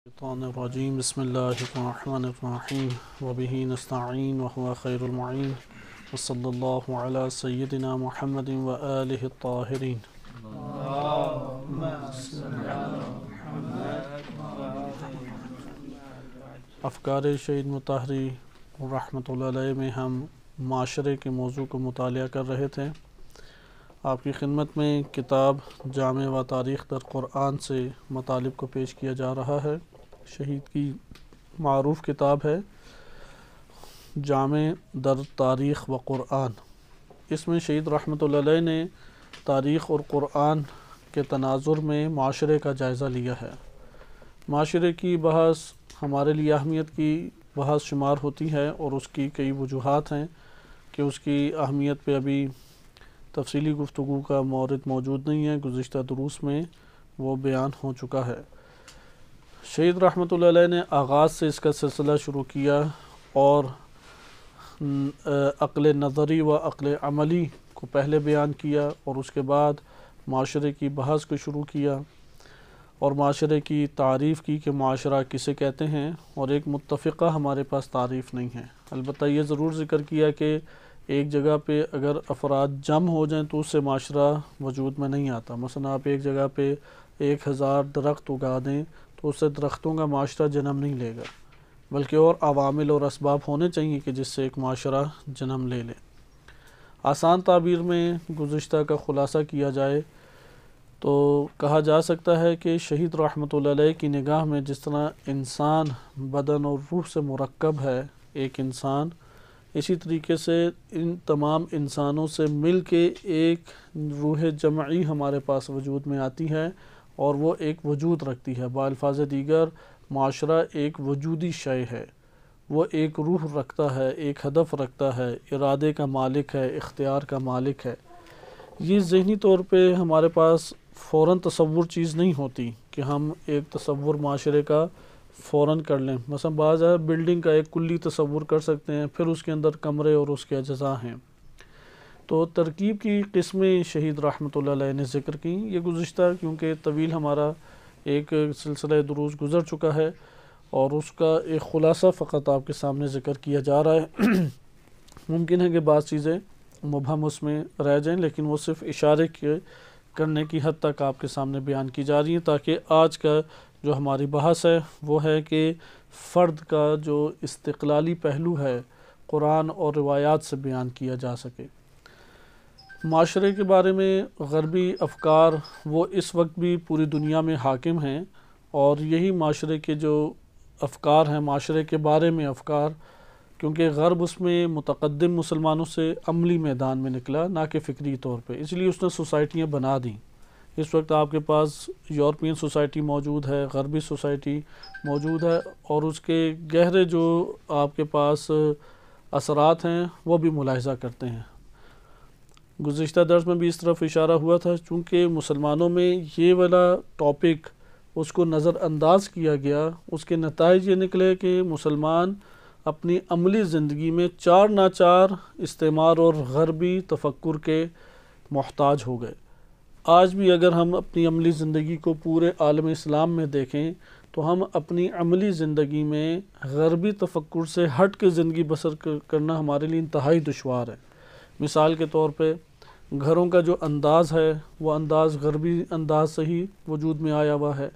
الشیطان الرجیم بسم اللہ الرحمن الرحیم وبہ نستعین وهو خیر المعین وصلی اللہ علی سیدنا محمد وآلہ الطاہرین۔ افکار شہید مطہری رحمۃ اللہ علیہ میں ہم معاشرے کے موضوع کو مطالعہ کر رہے تھے۔ آپ کی خدمت میں کتاب جامع و تاریخ در قرآن سے مطالب کو پیش کیا جا رہا ہے۔ شہید کی معروف کتاب ہے جامع در تاریخ و قرآن۔ اس میں شہید رحمۃ اللہ علیہ نے تاریخ اور قرآن کے تناظر میں معاشرے کا جائزہ لیا ہے۔ معاشرے کی بحث ہمارے لیے اہمیت کی بحث شمار ہوتی ہے اور اس کی کئی وجوہات ہیں کہ اس کی اہمیت پہ ابھی تفصیلی گفتگو کا مورد موجود نہیں ہے، گزشتہ دروس میں وہ بیان ہو چکا ہے۔ شہید رحمۃ اللہ علیہ نے آغاز سے اس کا سلسلہ شروع کیا اور عقل نظری و عقل عملی کو پہلے بیان کیا اور اس کے بعد معاشرے کی بحث کو شروع کیا اور معاشرے کی تعریف کی کہ معاشرہ کسے کہتے ہیں، اور ایک متفقہ ہمارے پاس تعریف نہیں ہے۔ البتہ یہ ضرور ذکر کیا کہ ایک جگہ پہ اگر افراد جمع ہو جائیں تو اس سے معاشرہ وجود میں نہیں آتا۔ مثلا آپ ایک جگہ پہ 1000 درخت اگا دیں تو اس سے درختوں کا معاشرہ جنم نہیں لے گا، بلکہ اور عوامل اور اسباب ہونے چاہیے کہ جس سے ایک معاشرہ جنم لے لے۔ آسان تعبیر میں گزشتہ کا خلاصہ کیا جائے تو کہا جا سکتا ہے کہ شہید رحمۃ اللہ علیہ کی نگاہ میں جس طرح انسان بدن اور روح سے مرکب ہے ایک انسان، اسی طریقے سے ان تمام انسانوں سے مل کے ایک روح جمعی ہمارے پاس وجود میں آتی ہے اور وہ ایک وجود رکھتی ہے۔ بالفاظ دیگر معاشرہ ایک وجودی شے ہے، وہ ایک روح رکھتا ہے، ایک ہدف رکھتا ہے، ارادے کا مالک ہے، اختیار کا مالک ہے۔ یہ ذہنی طور پہ ہمارے پاس فوراً تصور چیز نہیں ہوتی کہ ہم ایک تصور معاشرے کا فوراً کر لیں۔ مثلا بعض بلڈنگ کا ایک کلی تصور کر سکتے ہیں، پھر اس کے اندر کمرے اور اس کے اجزاء ہیں۔ تو ترکیب کی قسمیں شہید رحمۃ اللہ علیہ نے ذکر کی۔ یہ گزشتہ کیونکہ طویل ہمارا ایک سلسلہ دروس گزر چکا ہے اور اس کا ایک خلاصہ فقط آپ کے سامنے ذکر کیا جا رہا ہے۔ ممکن ہے کہ بعض چیزیں مبہم اس میں رہ جائیں، لیکن وہ صرف اشارے کرنے کی حد تک آپ کے سامنے بیان کی جا رہی ہیں تاکہ آج کا جو ہماری بحث ہے وہ ہے کہ فرد کا جو استقلالی پہلو ہے قرآن اور روایات سے بیان کیا جا سکے۔ معاشرے کے بارے میں غربی افکار وہ اس وقت بھی پوری دنیا میں حاکم ہیں، اور یہی معاشرے کے جو افکار ہیں، معاشرے کے بارے میں افکار، کیونکہ غرب اس میں متقدم مسلمانوں سے عملی میدان میں نکلا نہ کہ فکری طور پہ، اس لیے اس نے سوسائٹیاں بنا دیں۔ اس وقت آپ کے پاس یورپین سوسائٹی موجود ہے، غربی سوسائٹی موجود ہے، اور اس کے گہرے جو آپ کے پاس اثرات ہیں وہ بھی ملاحظہ کرتے ہیں۔ گزشتہ درس میں بھی اس طرف اشارہ ہوا تھا، چونکہ مسلمانوں میں یہ والا ٹاپک اس کو نظر انداز کیا گیا، اس کے نتائج یہ نکلے کہ مسلمان اپنی عملی زندگی میں چار ناچار استعمار اور غربی تفکر کے محتاج ہو گئے۔ آج بھی اگر ہم اپنی عملی زندگی کو پورے عالم اسلام میں دیکھیں تو ہم اپنی عملی زندگی میں غربی تفکر سے ہٹ کے زندگی بسر کرنا ہمارے لیے انتہائی دشوار ہے۔ مثال کے طور پہ گھروں کا جو انداز ہے وہ انداز غربی انداز سے ہی وجود میں آیا ہوا ہے۔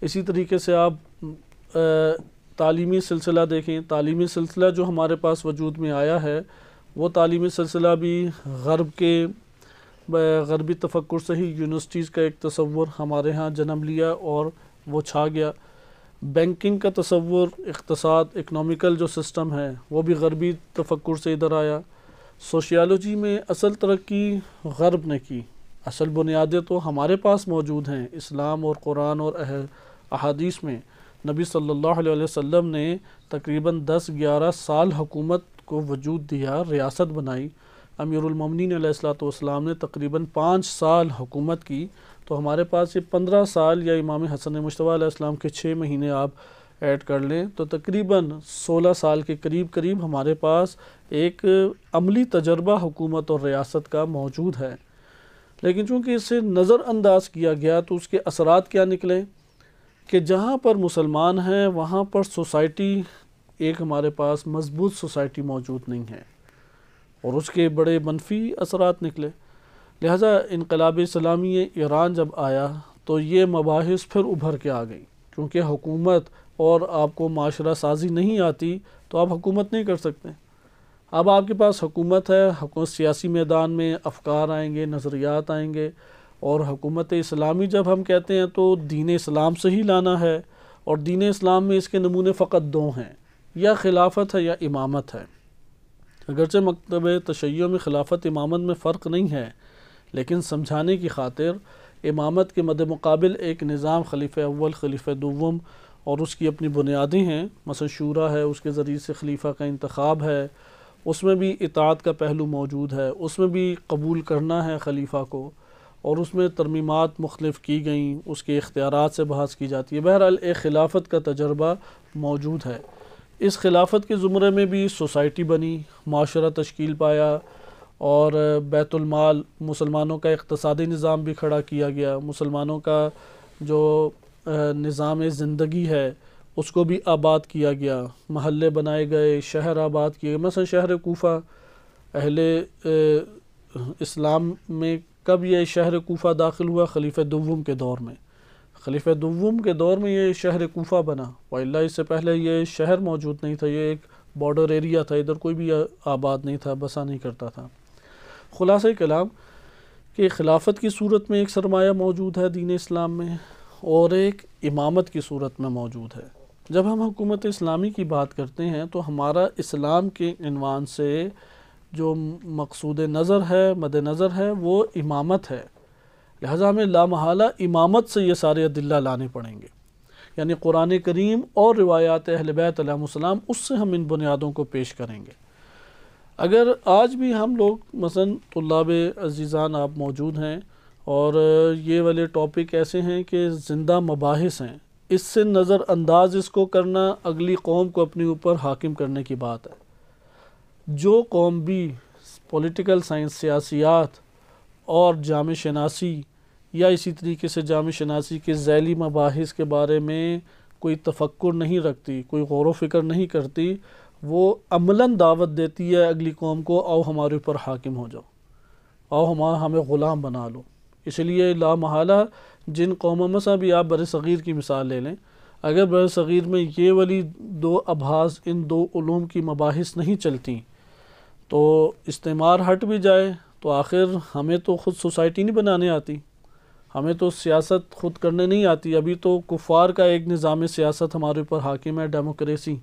اسی طریقے سے آپ تعلیمی سلسلہ دیکھیں، تعلیمی سلسلہ جو ہمارے پاس وجود میں آیا ہے وہ تعلیمی سلسلہ بھی غربی تفکر سے ہی یونیورسٹیز کا ایک تصور ہمارے ہاں جنم لیا اور وہ چھا گیا۔ بینکنگ کا تصور، اقتصاد، اکنامیکل جو سسٹم ہے وہ بھی غربی تفکر سے ادھر آیا۔ سوشیالوجی میں اصل ترقی غرب نے کی، اصل بنیادیں تو ہمارے پاس موجود ہیں۔ اسلام اور قرآن اور احادیث میں نبی صلی اللہ علیہ وسلم نے تقریباً 10-11 سال حکومت کو وجود دیا، ریاست بنائی۔ امیر المومنین علیہ السلام نے تقریباً 5 سال حکومت کی، تو ہمارے پاس یہ 15 سال یا امام حسن مجتبیٰ علیہ السلام کے 6 مہینے آپ ایڈ کر لیں تو تقریباً 16 سال کے قریب ہمارے پاس ایک عملی تجربہ حکومت اور ریاست کا موجود ہے۔ لیکن چونکہ اسے نظر انداز کیا گیا تو اس کے اثرات کیا نکلے کہ جہاں پر مسلمان ہیں وہاں پر سوسائٹی ایک ہمارے پاس مضبوط سوسائٹی موجود نہیں ہے، اور اس کے بڑے منفی اثرات نکلے۔ لہٰذا انقلاب اسلامی ایران جب آیا تو یہ مباحث پھر ابھر کے آ گئی، کیونکہ حکومت اور آپ کو معاشرہ سازی نہیں آتی تو آپ حکومت نہیں کر سکتے۔ اب آپ کے پاس حکومت ہے، حکومت سیاسی میدان میں افکار آئیں گے، نظریات آئیں گے، اور حکومت اسلامی جب ہم کہتے ہیں تو دین اسلام سے ہی لانا ہے، اور دین اسلام میں اس کے نمونے فقط دو ہیں، یا خلافت ہے یا امامت ہے۔ اگرچہ مکتب تشیع میں خلافت امامت میں فرق نہیں ہے، لیکن سمجھانے کی خاطر امامت کے مد مقابل ایک نظام خلیفہ اول، خلیفہ دوم، اور اس کی اپنی بنیادیں ہیں، مثلا شورا ہے، اس کے ذریعے سے خلیفہ کا انتخاب ہے، اس میں بھی اطاعت کا پہلو موجود ہے، اس میں بھی قبول کرنا ہے خلیفہ کو، اور اس میں ترمیمات مختلف کی گئیں، اس کے اختیارات سے بحث کی جاتی ہے۔ بہرحال ایک خلافت کا تجربہ موجود ہے۔ اس خلافت کے زمرے میں بھی سوسائٹی بنی، معاشرہ تشکیل پایا، اور بیت المال، مسلمانوں کا اقتصادی نظام بھی کھڑا کیا گیا، مسلمانوں کا جو نظام زندگی ہے اس کو بھی آباد کیا گیا، محلے بنائے گئے، شہر آباد کیے گئے۔ مثلا شہر کوفہ، اہل اسلام میں کب یہ شہر کوفہ داخل ہوا؟ خلیفہ دوم کے دور میں۔ خلیفہ دوم کے دور میں یہ شہر کوفہ بنا، وإلا اس سے پہلے یہ شہر موجود نہیں تھا، یہ ایک بارڈر ایریا تھا، ادھر کوئی بھی آباد نہیں تھا، بسا نہیں کرتا تھا۔ خلاصہ کلام کہ خلافت کی صورت میں ایک سرمایہ موجود ہے دین اسلام میں، اور ایک امامت کی صورت میں موجود ہے۔ جب ہم حکومت اسلامی کی بات کرتے ہیں تو ہمارا اسلام کے عنوان سے جو مقصود نظر ہے، مد نظر ہے، وہ امامت ہے۔ لہذا ہمیں لامحالہ امامت سے یہ سارے ادلہ لانے پڑیں گے، یعنی قرآن کریم اور روایات اہل بیت علیہم السلام، اس سے ہم ان بنیادوں کو پیش کریں گے۔ اگر آج بھی ہم لوگ مثلا طلاب عزیزان آپ موجود ہیں، اور یہ والے ٹاپک ایسے ہیں کہ زندہ مباحث ہیں، اس سے نظر انداز اس کو کرنا اگلی قوم کو اپنے اوپر حاکم کرنے کی بات ہے۔ جو قوم بھی پولیٹیکل سائنس، سیاسیات اور جامع شناسی، یا اسی طریقے سے جامع شناسی کے ذیلی مباحث کے بارے میں کوئی تفکر نہیں رکھتی، کوئی غور و فکر نہیں کرتی، وہ عملاً دعوت دیتی ہے اگلی قوم کو، آؤ ہمارے اوپر حاکم ہو جاؤ، آؤ ہمیں غلام بنا لو۔ اس لیے لامحالہ جن قوموں میں سے بھی آپ بر صغیر کی مثال لے لیں، اگر بر صغیر میں یہ والی دو ابحاث، ان دو علوم کی مباحث نہیں چلتی، تو استعمار ہٹ بھی جائے تو آخر ہمیں تو خود سوسائٹی نہیں بنانے آتی، ہمیں تو سیاست خود کرنے نہیں آتی۔ ابھی تو کفار کا ایک نظام سیاست ہمارے اوپر حاکم ہے، ڈیموکریسی۔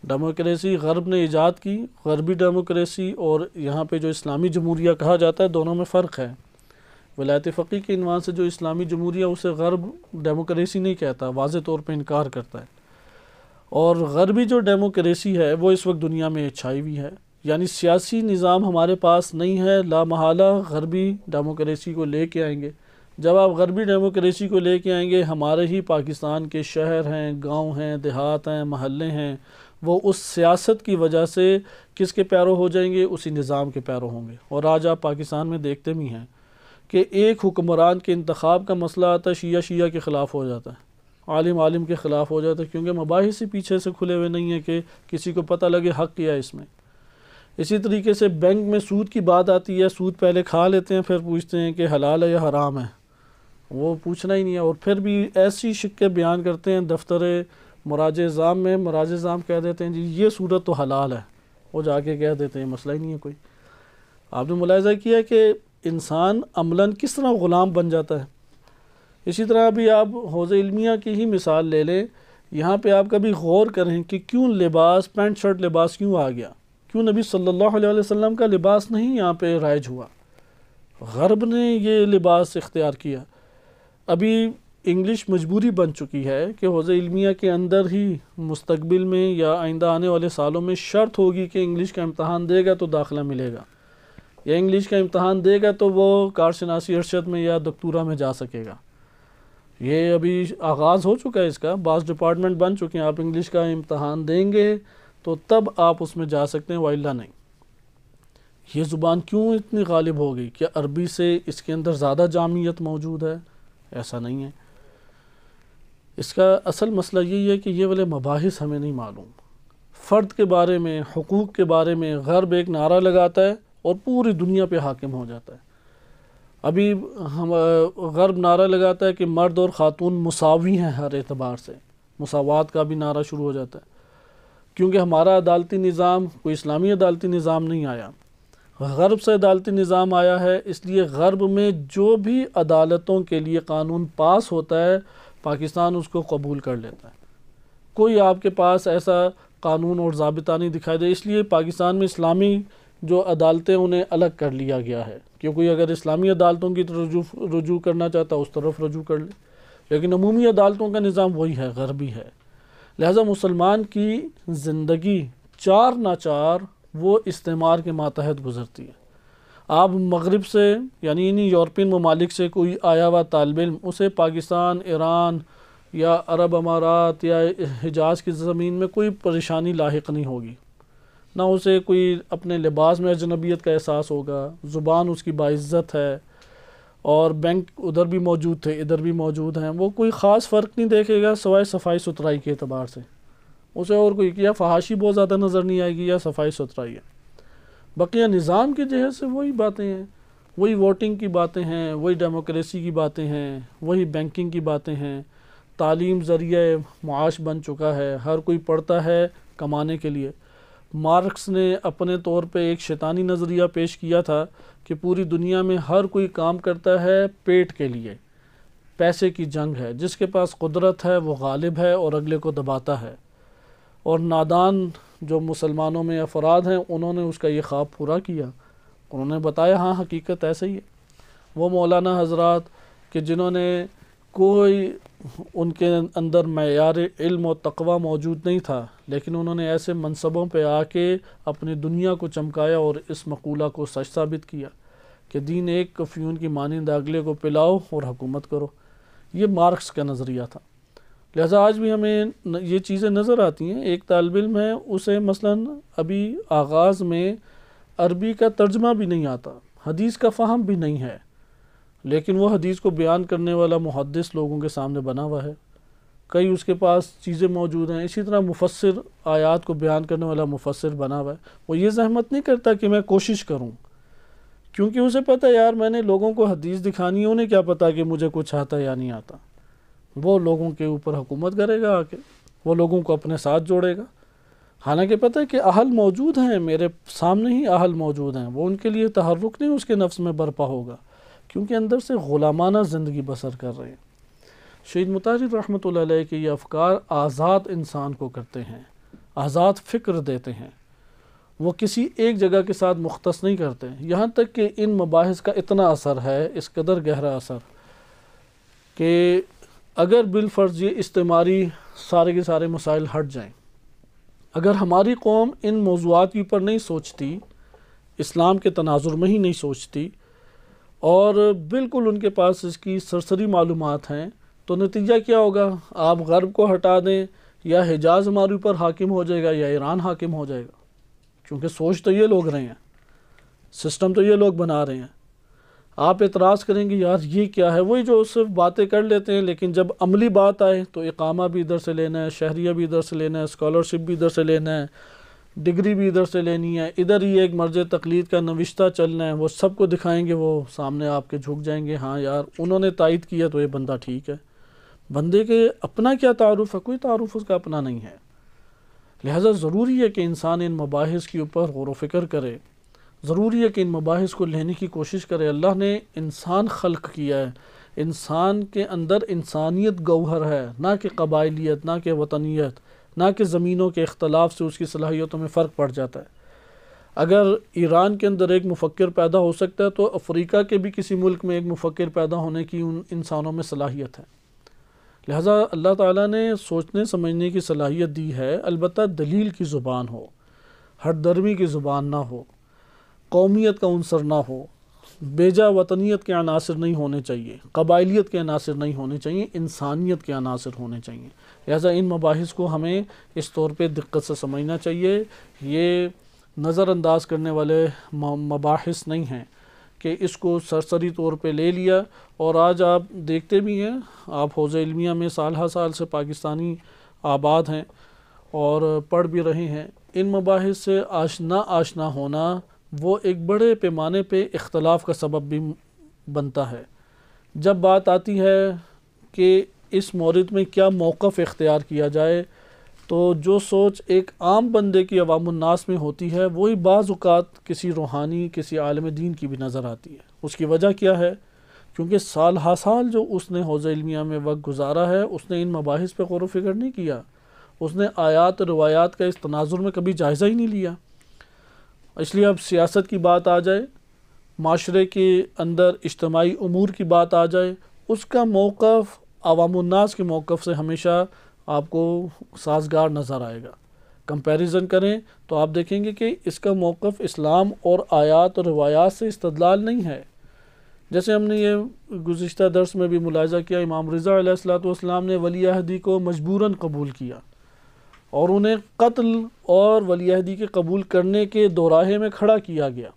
ڈیموکریسی غرب نے ایجاد کی، غربی ڈیموکریسی، اور یہاں پہ جو اسلامی جمہوریہ کہا جاتا ہے، دونوں میں فرق ہے۔ ولایت فقیہ کے عنوان سے جو اسلامی جمہوریہ، اسے غرب ڈیموکریسی نہیں کہتا، واضح طور پہ انکار کرتا ہے۔ اور غربی جو ڈیموکریسی ہے وہ اس وقت دنیا میں چھائی ہوئی ہے، یعنی سیاسی نظام ہمارے پاس نہیں ہے، لامحالہ غربی ڈیموکریسی کو لے کے آئیں گے۔ جب آپ غربی ڈیموکریسی کو لے کے آئیں گے، ہمارے ہی پاکستان کے شہر ہیں، گاؤں ہیں، دیہات ہیں، محلے ہیں، وہ اس سیاست کی وجہ سے کس کے پیرو ہو جائیں گے؟ اسی نظام کے پیرو ہوں گے۔ اور آج آپ پاکستان میں دیکھتے بھی ہیں کہ ایک حکمران کے انتخاب کا مسئلہ آتا ہے، شیعہ کے خلاف ہو جاتا ہے، عالم کے خلاف ہو جاتا ہے، کیونکہ مباحث ہی پیچھے سے کھلے ہوئے نہیں ہیں کہ کسی کو پتہ لگے حق کیا ہے اس میں۔ اسی طریقے سے بینک میں سود کی بات آتی ہے، سود پہلے کھا لیتے ہیں، پھر پوچھتے ہیں کہ حلال ہے یا حرام ہے، وہ پوچھنا ہی نہیں ہے، اور پھر بھی ایسی شکیں بیان کرتے ہیں دفتر مراجع نظام میں، مراجع نظام کہہ دیتے ہیں جی یہ صورت تو حلال ہے، وہ جا کے کہہ دیتے ہیں مسئلہ ہی نہیں ہے کوئی۔ آپ نے ملاحظہ کیا کہ انسان عملاً کس طرح غلام بن جاتا ہے۔ اسی طرح بھی آپ حوزہ علمیہ کی ہی مثال لے لیں، یہاں پہ آپ کبھی غور کریں کہ کیوں لباس، پینٹ شرٹ لباس کیوں آ گیا؟ کیوں نبی صلی اللہ علیہ وسلم کا لباس نہیں یہاں پہ رائج ہوا؟ غرب نے یہ لباس اختیار کیا۔ ابھی انگلش مجبوری بن چکی ہے کہ حوزہ علمیہ کے اندر ہی مستقبل میں یا آئندہ آنے والے سالوں میں شرط ہوگی کہ انگلش کا امتحان دے گا تو داخلہ ملے گا، یا انگلش کا امتحان دے گا تو وہ کارشناسی ارشد میں یا دکتورا میں جا سکے گا۔ یہ ابھی آغاز ہو چکا ہے اس کا، بعض ڈپارٹمنٹ بن چکے ہیں، آپ انگلش کا امتحان دیں گے تو تب آپ اس میں جا سکتے ہیں، وإلا نہیں۔ یہ زبان کیوں اتنی غالب ہو گئی؟ کیا عربی سے اس کے اندر زیادہ جامعیت موجود ہے؟ ایسا نہیں ہے۔ اس کا اصل مسئلہ یہی ہے کہ یہ والے مباحث ہمیں نہیں معلوم۔ فرد کے بارے میں، حقوق کے بارے میں غرب ایک نعرہ لگاتا ہے اور پوری دنیا پہ حاکم ہو جاتا ہے۔ ابھی غرب نعرہ لگاتا ہے کہ مرد اور خاتون مساوی ہیں ہر اعتبار سے، مساوات کا بھی نعرہ شروع ہو جاتا ہے، کیونکہ ہمارا عدالتی نظام کوئی اسلامی عدالتی نظام نہیں آیا، غرب سے عدالتی نظام آیا ہے۔ اس لیے غرب میں جو بھی عدالتوں کے لیے قانون پاس ہوتا ہے پاکستان اس کو قبول کر لیتا ہے۔ کوئی آپ کے پاس ایسا قانون اور ضابطہ نہیں دکھائی دے، اس لیے پاکستان میں اسلامی جو عدالتیں انہیں الگ کر لیا گیا ہے کہ کوئی اگر اسلامی عدالتوں کی طرف رجوع کرنا چاہتا ہے اس طرف رجوع کر لے، لیکن عمومی عدالتوں کا نظام وہی ہے، غربی ہے۔ لہذا مسلمان کی زندگی چار ناچار وہ استعمار کے ماتحت گزرتی ہے۔ آپ مغرب سے یعنی انہی یورپین ممالک سے کوئی آیا ہوا طالب علم، اسے پاکستان، ایران یا عرب امارات یا حجاز کی زمین میں کوئی پریشانی لاحق نہیں ہوگی، نہ اسے کوئی اپنے لباس میں اجنبیت کا احساس ہوگا، زبان اس کی باعزت ہے، اور بینک ادھر بھی موجود تھے ادھر بھی موجود ہیں، وہ کوئی خاص فرق نہیں دیکھے گا سوائے صفائی ستھرائی کے اعتبار سے، اسے اور کوئی کیا فحاشی بہت زیادہ نظر نہیں آئے گی یا صفائی ستھرائی ہے۔ بقیہ نظام کی جہت سے وہی باتیں ہیں، وہی ووٹنگ کی باتیں ہیں، وہی ڈیموکریسی کی باتیں ہیں، وہی بینکنگ کی باتیں ہیں، تعلیم ذریعہ معاش بن چکا ہے، ہر کوئی پڑھتا ہے کمانے کے لیے۔ مارکس نے اپنے طور پہ ایک شیطانی نظریہ پیش کیا تھا کہ پوری دنیا میں ہر کوئی کام کرتا ہے پیٹ کے لیے، پیسے کی جنگ ہے، جس کے پاس قدرت ہے وہ غالب ہے اور اگلے کو دباتا ہے، اور نادان جو مسلمانوں میں افراد ہیں انہوں نے اس کا یہ خواب پورا کیا، انہوں نے بتایا ہاں حقیقت ایسے ہی ہے۔ وہ مولانا حضرات کہ جنہوں نے کوئی ان کے اندر معیار علم و تقوی موجود نہیں تھا، لیکن انہوں نے ایسے منصبوں پہ آ کے اپنی دنیا کو چمکایا اور اس مقولہ کو سچ ثابت کیا کہ دین ایک کفیون کی مانند اگلے کو پلاؤ اور حکومت کرو۔ یہ مارکس کا نظریہ تھا۔ لہذا آج بھی ہمیں یہ چیزیں نظر آتی ہیں۔ ایک طالب علم ہے، اسے مثلاً ابھی آغاز میں عربی کا ترجمہ بھی نہیں آتا، حدیث کا فہم بھی نہیں ہے، لیکن وہ حدیث کو بیان کرنے والا محدث لوگوں کے سامنے بنا ہوا ہے، کئی اس کے پاس چیزیں موجود ہیں۔ اسی طرح مفسر آیات کو بیان کرنے والا مفسر بنا ہوا ہے، وہ یہ زحمت نہیں کرتا کہ میں کوشش کروں، کیونکہ اسے پتہ ہے یار میں نے لوگوں کو حدیث دکھانی ہے، انہیں کیا پتہ کہ مجھے کچھ آتا یا نہیں آتا۔ وہ لوگوں کے اوپر حکومت کرے گا آ کے، وہ لوگوں کو اپنے ساتھ جوڑے گا، حالانکہ پتہ ہے کہ اہل موجود ہیں، میرے سامنے ہی اہل موجود ہیں، وہ ان کے لیے تحرک نہیں اس کے نفس میں برپا ہوگا، کیونکہ اندر سے غلامانہ زندگی بسر کر رہے ہیں۔ شہید مطہر رحمۃ اللہ علیہ کے یہ افکار آزاد انسان کو کرتے ہیں، آزاد فکر دیتے ہیں، وہ کسی ایک جگہ کے ساتھ مختص نہیں کرتے، یہاں تک کہ ان مباحث کا اتنا اثر ہے، اس قدر گہرا اثر کہ اگر بالفرض یہ استعماری سارے کے سارے مسائل ہٹ جائیں، اگر ہماری قوم ان موضوعات کے اوپر نہیں سوچتی، اسلام کے تناظر میں ہی نہیں سوچتی، اور بالکل ان کے پاس اس کی سرسری معلومات ہیں، تو نتیجہ کیا ہوگا؟ آپ غرب کو ہٹا دیں، یا حجاز ہمارے اوپر حاکم ہو جائے گا یا ایران حاکم ہو جائے گا، کیونکہ سوچ تو یہ لوگ رہے ہیں، سسٹم تو یہ لوگ بنا رہے ہیں۔ آپ اعتراض کریں گے یار یہ کیا ہے، وہی جو صرف باتیں کر لیتے ہیں، لیکن جب عملی بات آئے تو اقامہ بھی ادھر سے لینا ہے، شہریہ بھی ادھر سے لینا ہے، اسکالرشپ بھی ادھر سے لینا ہے، ڈگری بھی ادھر سے لینی ہے، ادھر ہی ایک مرج تقلید کا نوشتہ چلنا ہے، وہ سب کو دکھائیں گے، وہ سامنے آپ کے جھک جائیں گے، ہاں یار انہوں نے تائید کیا تو یہ بندہ ٹھیک ہے۔ بندے کے اپنا کیا تعارف ہے؟ کوئی تعارف اس کا اپنا نہیں ہے۔ لہذا ضروری ہے کہ انسان ان مباحث کے اوپر غور و فکر کرے، ضروری ہے کہ ان مباحث کو لینے کی کوشش کرے۔ اللہ نے انسان خلق کیا ہے، انسان کے اندر انسانیت گوہر ہے، نہ کہ قبائلیت، نہ کہ وطنیت، نہ کہ زمینوں کے اختلاف سے اس کی صلاحیتوں میں فرق پڑ جاتا ہے۔ اگر ایران کے اندر ایک مفکر پیدا ہو سکتا ہے تو افریقہ کے بھی کسی ملک میں ایک مفکر پیدا ہونے کی ان انسانوں میں صلاحیت ہے۔ لہٰذا اللہ تعالیٰ نے سوچنے سمجھنے کی صلاحیت دی ہے، البتہ دلیل کی زبان ہو، ہٹ درمی کی زبان نہ ہو، قومیت کا عنصر نہ ہو، بیجا وطنیت کے عناصر نہیں ہونے چاہیے، قبائلیت کے عناصر نہیں ہونے چاہیے، انسانیت کے عناصر ہونے چاہیے۔ لہٰذا ان مباحث کو ہمیں اس طور پہ دقت سے سمجھنا چاہیے، یہ نظر انداز کرنے والے مباحث نہیں ہیں کہ اس کو سرسری طور پہ لے لیا، اور آج آپ دیکھتے بھی ہیں، آپ حوزہ علمیہ میں سال ہر سال سے پاکستانی آباد ہیں اور پڑھ بھی رہے ہیں۔ ان مباحث سے آشنا ہونا وہ ایک بڑے پیمانے پہ اختلاف کا سبب بھی بنتا ہے۔ جب بات آتی ہے کہ اس مورد میں کیا موقف اختیار کیا جائے، تو جو سوچ ایک عام بندے کی عوام الناس میں ہوتی ہے وہی بعض اوقات کسی روحانی، کسی عالم دین کی بھی نظر آتی ہے۔ اس کی وجہ کیا ہے؟ کیونکہ سال ہا سال جو اس نے حوزہ علمیہ میں وقت گزارا ہے، اس نے ان مباحث پہ غور و فکر نہیں کیا، اس نے آیات و روایات کا اس تناظر میں کبھی جائزہ ہی نہیں لیا۔ اس لیے اب سیاست کی بات آ جائے، معاشرے کے اندر اجتماعی امور کی بات آ جائے، اس کا موقف عوام الناس کے موقف سے ہمیشہ آپ کو سازگار نظر آئے گا۔ کمپیریزن کریں تو آپ دیکھیں گے کہ اس کا موقف اسلام اور آیات اور روایات سے استدلال نہیں ہے۔ جیسے ہم نے یہ گزشتہ درس میں بھی ملاحظہ کیا، امام رضا علیہ السلام نے ولی عہدی کو مجبوراً قبول کیا اور انہیں قتل اور ولی عہدی کے قبول کرنے کے دوراہے میں کھڑا کیا گیا۔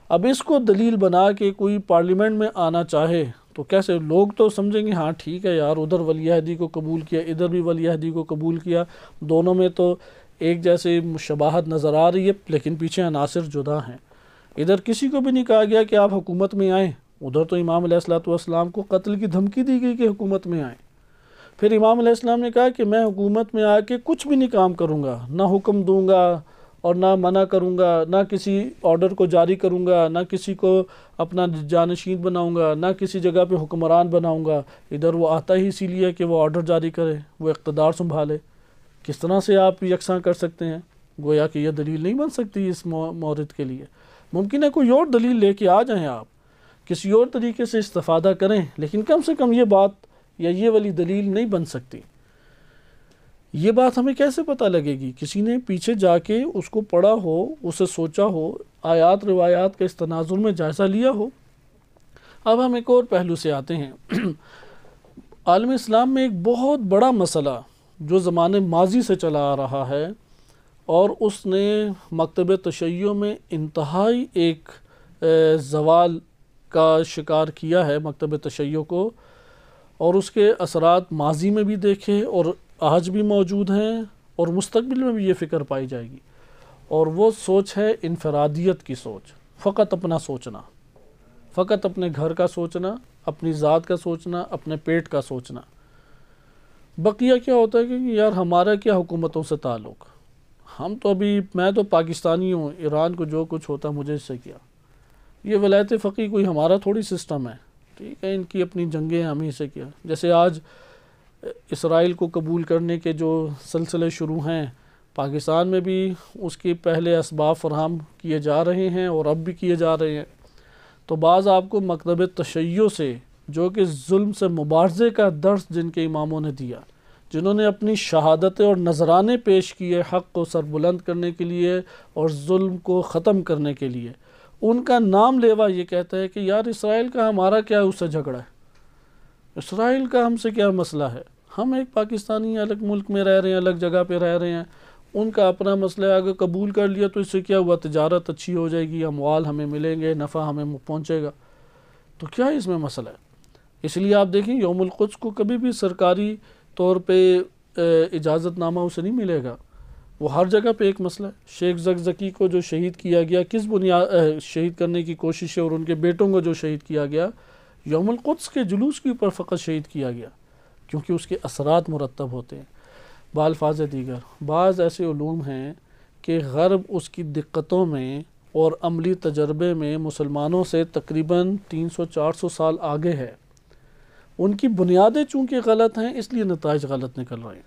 اب اس کو دلیل بنا کے کوئی پارلیمنٹ میں آنا چاہے تو کیسے؟ لوگ تو سمجھیں گے ہاں ٹھیک ہے یار، ادھر ولی عہدی کو قبول کیا، ادھر بھی ولی عہدی کو قبول کیا، دونوں میں تو ایک جیسے مشابہت نظر آ رہی ہے، لیکن پیچھے عناصر جدا ہیں۔ ادھر کسی کو بھی نہیں کہا گیا کہ آپ حکومت میں آئیں، ادھر تو امام علیہ السلام کو قتل کی دھمکی دی گئی کہ حکومت میں آئیں۔ پھر امام علیہ السلام نے کہا کہ میں حکومت میں آ کے کچھ بھی نہیں کام کروں گا، نہ حکم دوں گا اور نہ منع کروں گا، نہ کسی آرڈر کو جاری کروں گا، نہ کسی کو اپنا جانشین بناؤں گا، نہ کسی جگہ پہ حکمران بناؤں گا۔ ادھر وہ آتا ہی اسی لیے کہ وہ آرڈر جاری کرے، وہ اقتدار سنبھالے۔ کس طرح سے آپ یکساں کر سکتے ہیں؟ گویا کہ یہ دلیل نہیں بن سکتی اس مورد کے لیے۔ ممکن ہے کوئی اور دلیل لے کے آ جائیں، آپ کسی اور طریقے سے استفادہ کریں، لیکن کم سے کم یہ بات یا یہ والی دلیل نہیں بن سکتی۔ یہ بات ہمیں کیسے پتہ لگے گی؟ کسی نے پیچھے جا کے اس کو پڑھا ہو، اسے سوچا ہو، آیات روایات کا اس تناظر میں جائزہ لیا ہو۔ اب ہم ایک اور پہلو سے آتے ہیں۔ عالم اسلام میں ایک بہت بڑا مسئلہ جو زمانے ماضی سے چلا آ رہا ہے اور اس نے مکتب تشیع میں انتہائی ایک زوال کا شکار کیا ہے مکتب تشیع کو، اور اس کے اثرات ماضی میں بھی دیکھے اور آج بھی موجود ہیں اور مستقبل میں بھی یہ فکر پائی جائے گی، اور وہ سوچ ہے انفرادیت کی سوچ، فقط اپنا سوچنا، فقط اپنے گھر کا سوچنا، اپنی ذات کا سوچنا، اپنے پیٹ کا سوچنا۔ بقیہ کیا ہوتا ہے کہ یار ہمارا کیا حکومتوں سے تعلق، ہم تو ابھی، میں تو پاکستانی ہوں، ایران کو جو کچھ ہوتا مجھے اس سے کیا، یہ ولایت فقیہ کوئی ہمارا تھوڑی سسٹم ہے، ٹھیک ہے، ان کی اپنی جنگیں ہمیں سے کیا۔ جیسے آج اسرائیل کو قبول کرنے کے جو سلسلے شروع ہیں، پاکستان میں بھی اس کے پہلے اسباب فراہم کیے جا رہے ہیں اور اب بھی کیے جا رہے ہیں۔ تو بعض آپ کو مکتب تشیع سے، جو کہ ظلم سے مبارزے کا درس جن کے اماموں نے دیا، جنہوں نے اپنی شہادتیں اور نذرانے پیش کیے حق کو سربلند کرنے کے لیے اور ظلم کو ختم کرنے کے لیے، ان کا نام لیوا یہ کہتا ہے کہ یار اسرائیل کا ہمارا کیا اس سے جھگڑا ہے، اسرائیل کا ہم سے کیا مسئلہ ہے، ہم ایک پاکستانی الگ ملک میں رہ رہے ہیں، الگ جگہ پہ رہ رہے ہیں، ان کا اپنا مسئلہ ہے، اگر قبول کر لیا تو اس سے کیا ہوا، تجارت اچھی ہو جائے گی، اموال ہمیں ملیں گے، نفع ہمیں پہنچے گا، تو کیا اس میں مسئلہ ہے؟ اس لیے آپ دیکھیں یوم القدس کو کبھی بھی سرکاری طور پہ اجازت نامہ اسے نہیں ملے گا، وہ ہر جگہ پہ ایک مسئلہ ہے۔ شیخ زکزکی کو جو شہید کیا گیا، کس بنیاد شہید کرنے کی کوشش ہے، اور ان کے بیٹوں کو جو شہید کیا گیا یوم القدس کے جلوس کے اوپر فقط شہید کیا گیا، کیونکہ اس کے اثرات مرتب ہوتے ہیں۔ بالفاظ دیگر بعض ایسے علوم ہیں کہ غرب اس کی دقتوں میں اور عملی تجربے میں مسلمانوں سے تقریباً 300-400 سال آگے ہے، ان کی بنیادیں چونکہ غلط ہیں اس لیے نتائج غلط نکل رہے ہیں۔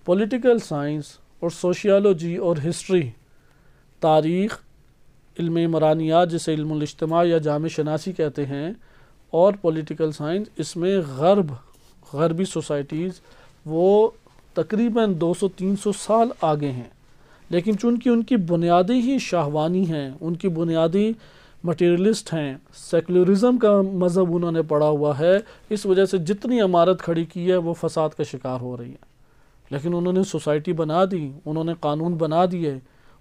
پولیٹیکل سائنس اور سوشیالوجی اور ہسٹری، تاریخ، علم عمرانیات جسے علم الاجتماع یا جامع شناسی کہتے ہیں، اور پولیٹیکل سائنس، اس میں غربی سوسائٹیز وہ تقریباً 200-300 سال آگے ہیں، لیکن چونکہ ان کی بنیادی ہی شاہوانی ہیں، ان کی بنیادی مٹیریلسٹ ہیں، سیکولرزم کا مذہب انہوں نے پڑھا ہوا ہے، اس وجہ سے جتنی عمارت کھڑی کی ہے وہ فساد کا شکار ہو رہی ہے۔ لیکن انہوں نے سوسائٹی بنا دی، انہوں نے قانون بنا دیے،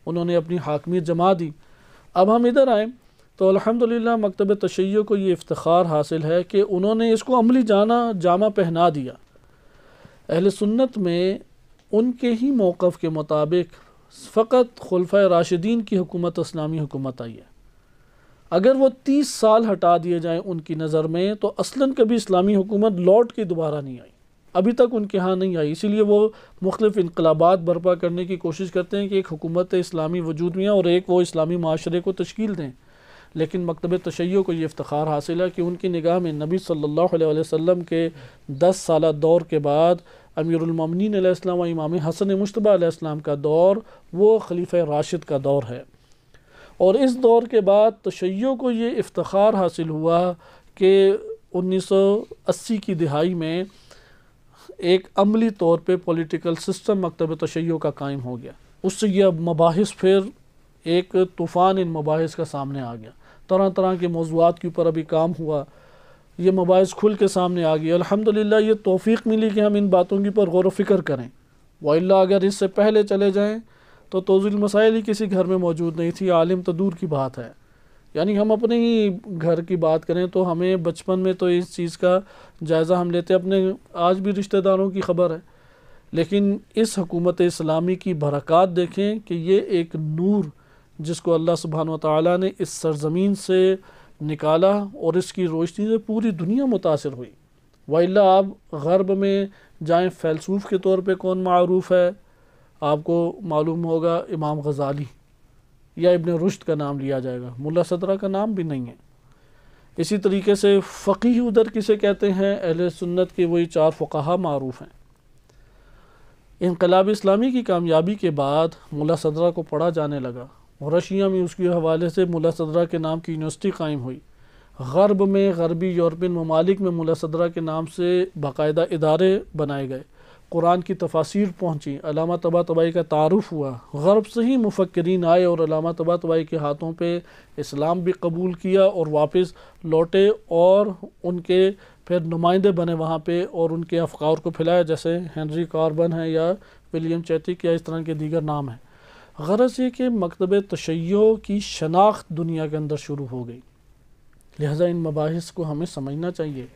انہوں نے اپنی حاکمیت جما دی۔ اب ہم ادھر آئیں تو الحمدللہ مکتب تشیع کو یہ افتخار حاصل ہے کہ انہوں نے اس کو عملی جامہ پہنا دیا۔ اہل سنت میں ان کے ہی موقف کے مطابق فقط خلفۂ راشدین کی حکومت اسلامی حکومت آئی ہے۔ اگر وہ 30 سال ہٹا دیے جائیں ان کی نظر میں تو اصلاً کبھی اسلامی حکومت لوٹ کے دوبارہ نہیں آئی، ابھی تک ان کے ہاں نہیں آئی۔ اسی لیے وہ مختلف انقلابات برپا کرنے کی کوشش کرتے ہیں کہ ایک حکومت اسلامی وجود میں اور ایک وہ اسلامی معاشرے کو تشکیل دیں، لیکن مکتب تشیع کو یہ افتخار حاصل ہے کہ ان کی نگاہ میں نبی صلی اللہ علیہ وسلم کے 10 سالہ دور کے بعد امیر المومنین علیہ السلام و امام حسن مجتبی علیہ السلام کا دور وہ خلیفہ راشد کا دور ہے، اور اس دور کے بعد تشیع کو یہ افتخار حاصل ہوا کہ 1980 کی دہائی میں ایک عملی طور پہ پولیٹیکل سسٹم مکتب تشیع کا قائم ہو گیا۔ اس سے یہ مباحث پھر ایک طوفان ان مباحث کا سامنے آ گیا، طرح طرح کے موضوعات کے اوپر ابھی کام ہوا، یہ مباحث کھل کے سامنے آ گئی۔ الحمدللہ یہ توفیق ملی کہ ہم ان باتوں کے اوپر غور و فکر کریں، وإلا اگر اس سے پہلے چلے جائیں تو توضیح المسائل ہی کسی گھر میں موجود نہیں تھی، عالم تو دور کی بات ہے۔ یعنی ہم اپنے ہی گھر کی بات کریں تو ہمیں بچپن میں تو اس چیز کا جائزہ ہم لیتے، اپنے آج بھی رشتہ داروں کی خبر ہے، لیکن اس حکومت اسلامی کی برکات دیکھیں کہ یہ ایک نور جس کو اللہ سبحانہ وتعالیٰ نے اس سرزمین سے نکالا اور اس کی روشنی سے پوری دنیا متاثر ہوئی۔ وإلا آپ غرب میں جائیں، فیلسوف کے طور پہ کون معروف ہے آپ کو معلوم ہوگا، امام غزالی یا ابن رشد کا نام لیا جائے گا، ملا صدرہ کا نام بھی نہیں ہے۔ اسی طریقے سے فقیہ ادھر کسے کہتے ہیں، اہل سنت کے وہی 4 فقہا معروف ہیں۔ انقلاب اسلامی کی کامیابی کے بعد ملا صدرہ کو پڑھا جانے لگا، رشیا میں اس کے حوالے سے ملا صدرہ کے نام کی یونیورسٹی قائم ہوئی، غرب میں غربی یورپین ممالک میں ملا صدرہ کے نام سے باقاعدہ ادارے بنائے گئے، قرآن کی تفاسیر پہنچی، علامہ طباطبائی کا تعارف ہوا، غرب سے ہی مفکرین آئے اور علامہ طباطبائی کے ہاتھوں پہ اسلام بھی قبول کیا اور واپس لوٹے، اور ان کے پھر نمائندے بنے وہاں پہ اور ان کے افکار کو پھیلایا، جیسے ہنری کاربن ہے یا ولیم چیتک یا اس طرح کے دیگر نام ہیں۔ غرض یہ کہ مکتب تشیع کی شناخت دنیا کے اندر شروع ہو گئی، لہٰذا ان مباحث کو ہمیں سمجھنا چاہیے۔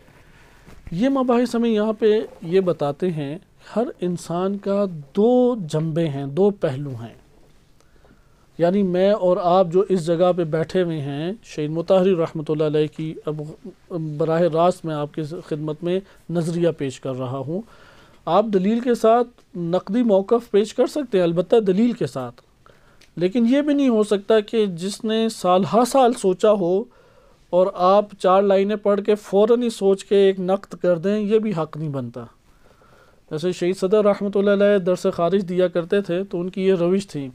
یہ مباحث ہمیں یہاں پہ یہ بتاتے ہیں ہر انسان کا 2 جنبے ہیں، 2 پہلو ہیں، یعنی میں اور آپ جو اس جگہ پہ بیٹھے ہوئے ہیں، شہید مطہری رحمۃ اللہ علیہ کی اب براہ راست میں آپ کی خدمت میں نظریہ پیش کر رہا ہوں۔ آپ دلیل کے ساتھ نقدی موقف پیش کر سکتے ہیں، البتہ دلیل کے ساتھ، لیکن یہ بھی نہیں ہو سکتا کہ جس نے سال ہا سال سوچا ہو اور آپ 4 لائنیں پڑھ کے فوراً ہی سوچ کے ایک نقد کر دیں، یہ بھی حق نہیں بنتا۔ جیسے شہید صدر رحمۃ اللہ علیہ درس خارج دیا کرتے تھے تو ان کی یہ روش تھی،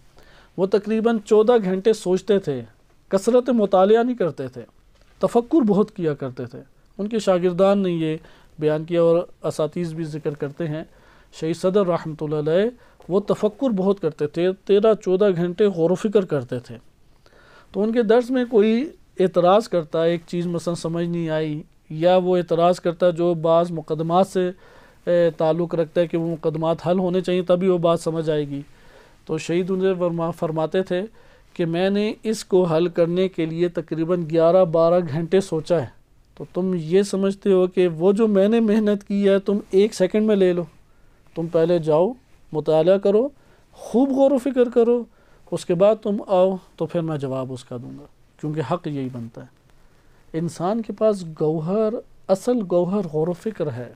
وہ تقریباً 14 گھنٹے سوچتے تھے، کثرت مطالعہ نہیں کرتے تھے، تفکر بہت کیا کرتے تھے۔ ان کے شاگردان نے یہ بیان کیا اور اساتذہ بھی ذکر کرتے ہیں، شہید صدر رحمۃ اللہ علیہ وہ تفکر بہت کرتے تھے، 13-14 گھنٹے غور و فکر کرتے تھے۔ تو ان کے درس میں کوئی اعتراض کرتا، ایک چیز مثلا سمجھ نہیں آئی، یا وہ اعتراض کرتا جو بعض مقدمات سے تعلق رکھتا ہے کہ وہ مقدمات حل ہونے چاہیے تبھی وہ بات سمجھ آئے گی، تو شہید انہیں فرماتے تھے کہ میں نے اس کو حل کرنے کے لیے تقریباً 11-12 گھنٹے سوچا ہے، تو تم یہ سمجھتے ہو کہ وہ جو میں نے محنت کی ہے تم 1 سیکنڈ میں لے لو؟ تم پہلے جاؤ، مطالعہ کرو، خوب غور و فکر کرو، اس کے بعد تم آؤ تو پھر میں جواب اس کا دوں گا، کیونکہ حق یہی بنتا ہے۔ انسان کے پاس گوہر، اصل گوہر غور و فکر ہے،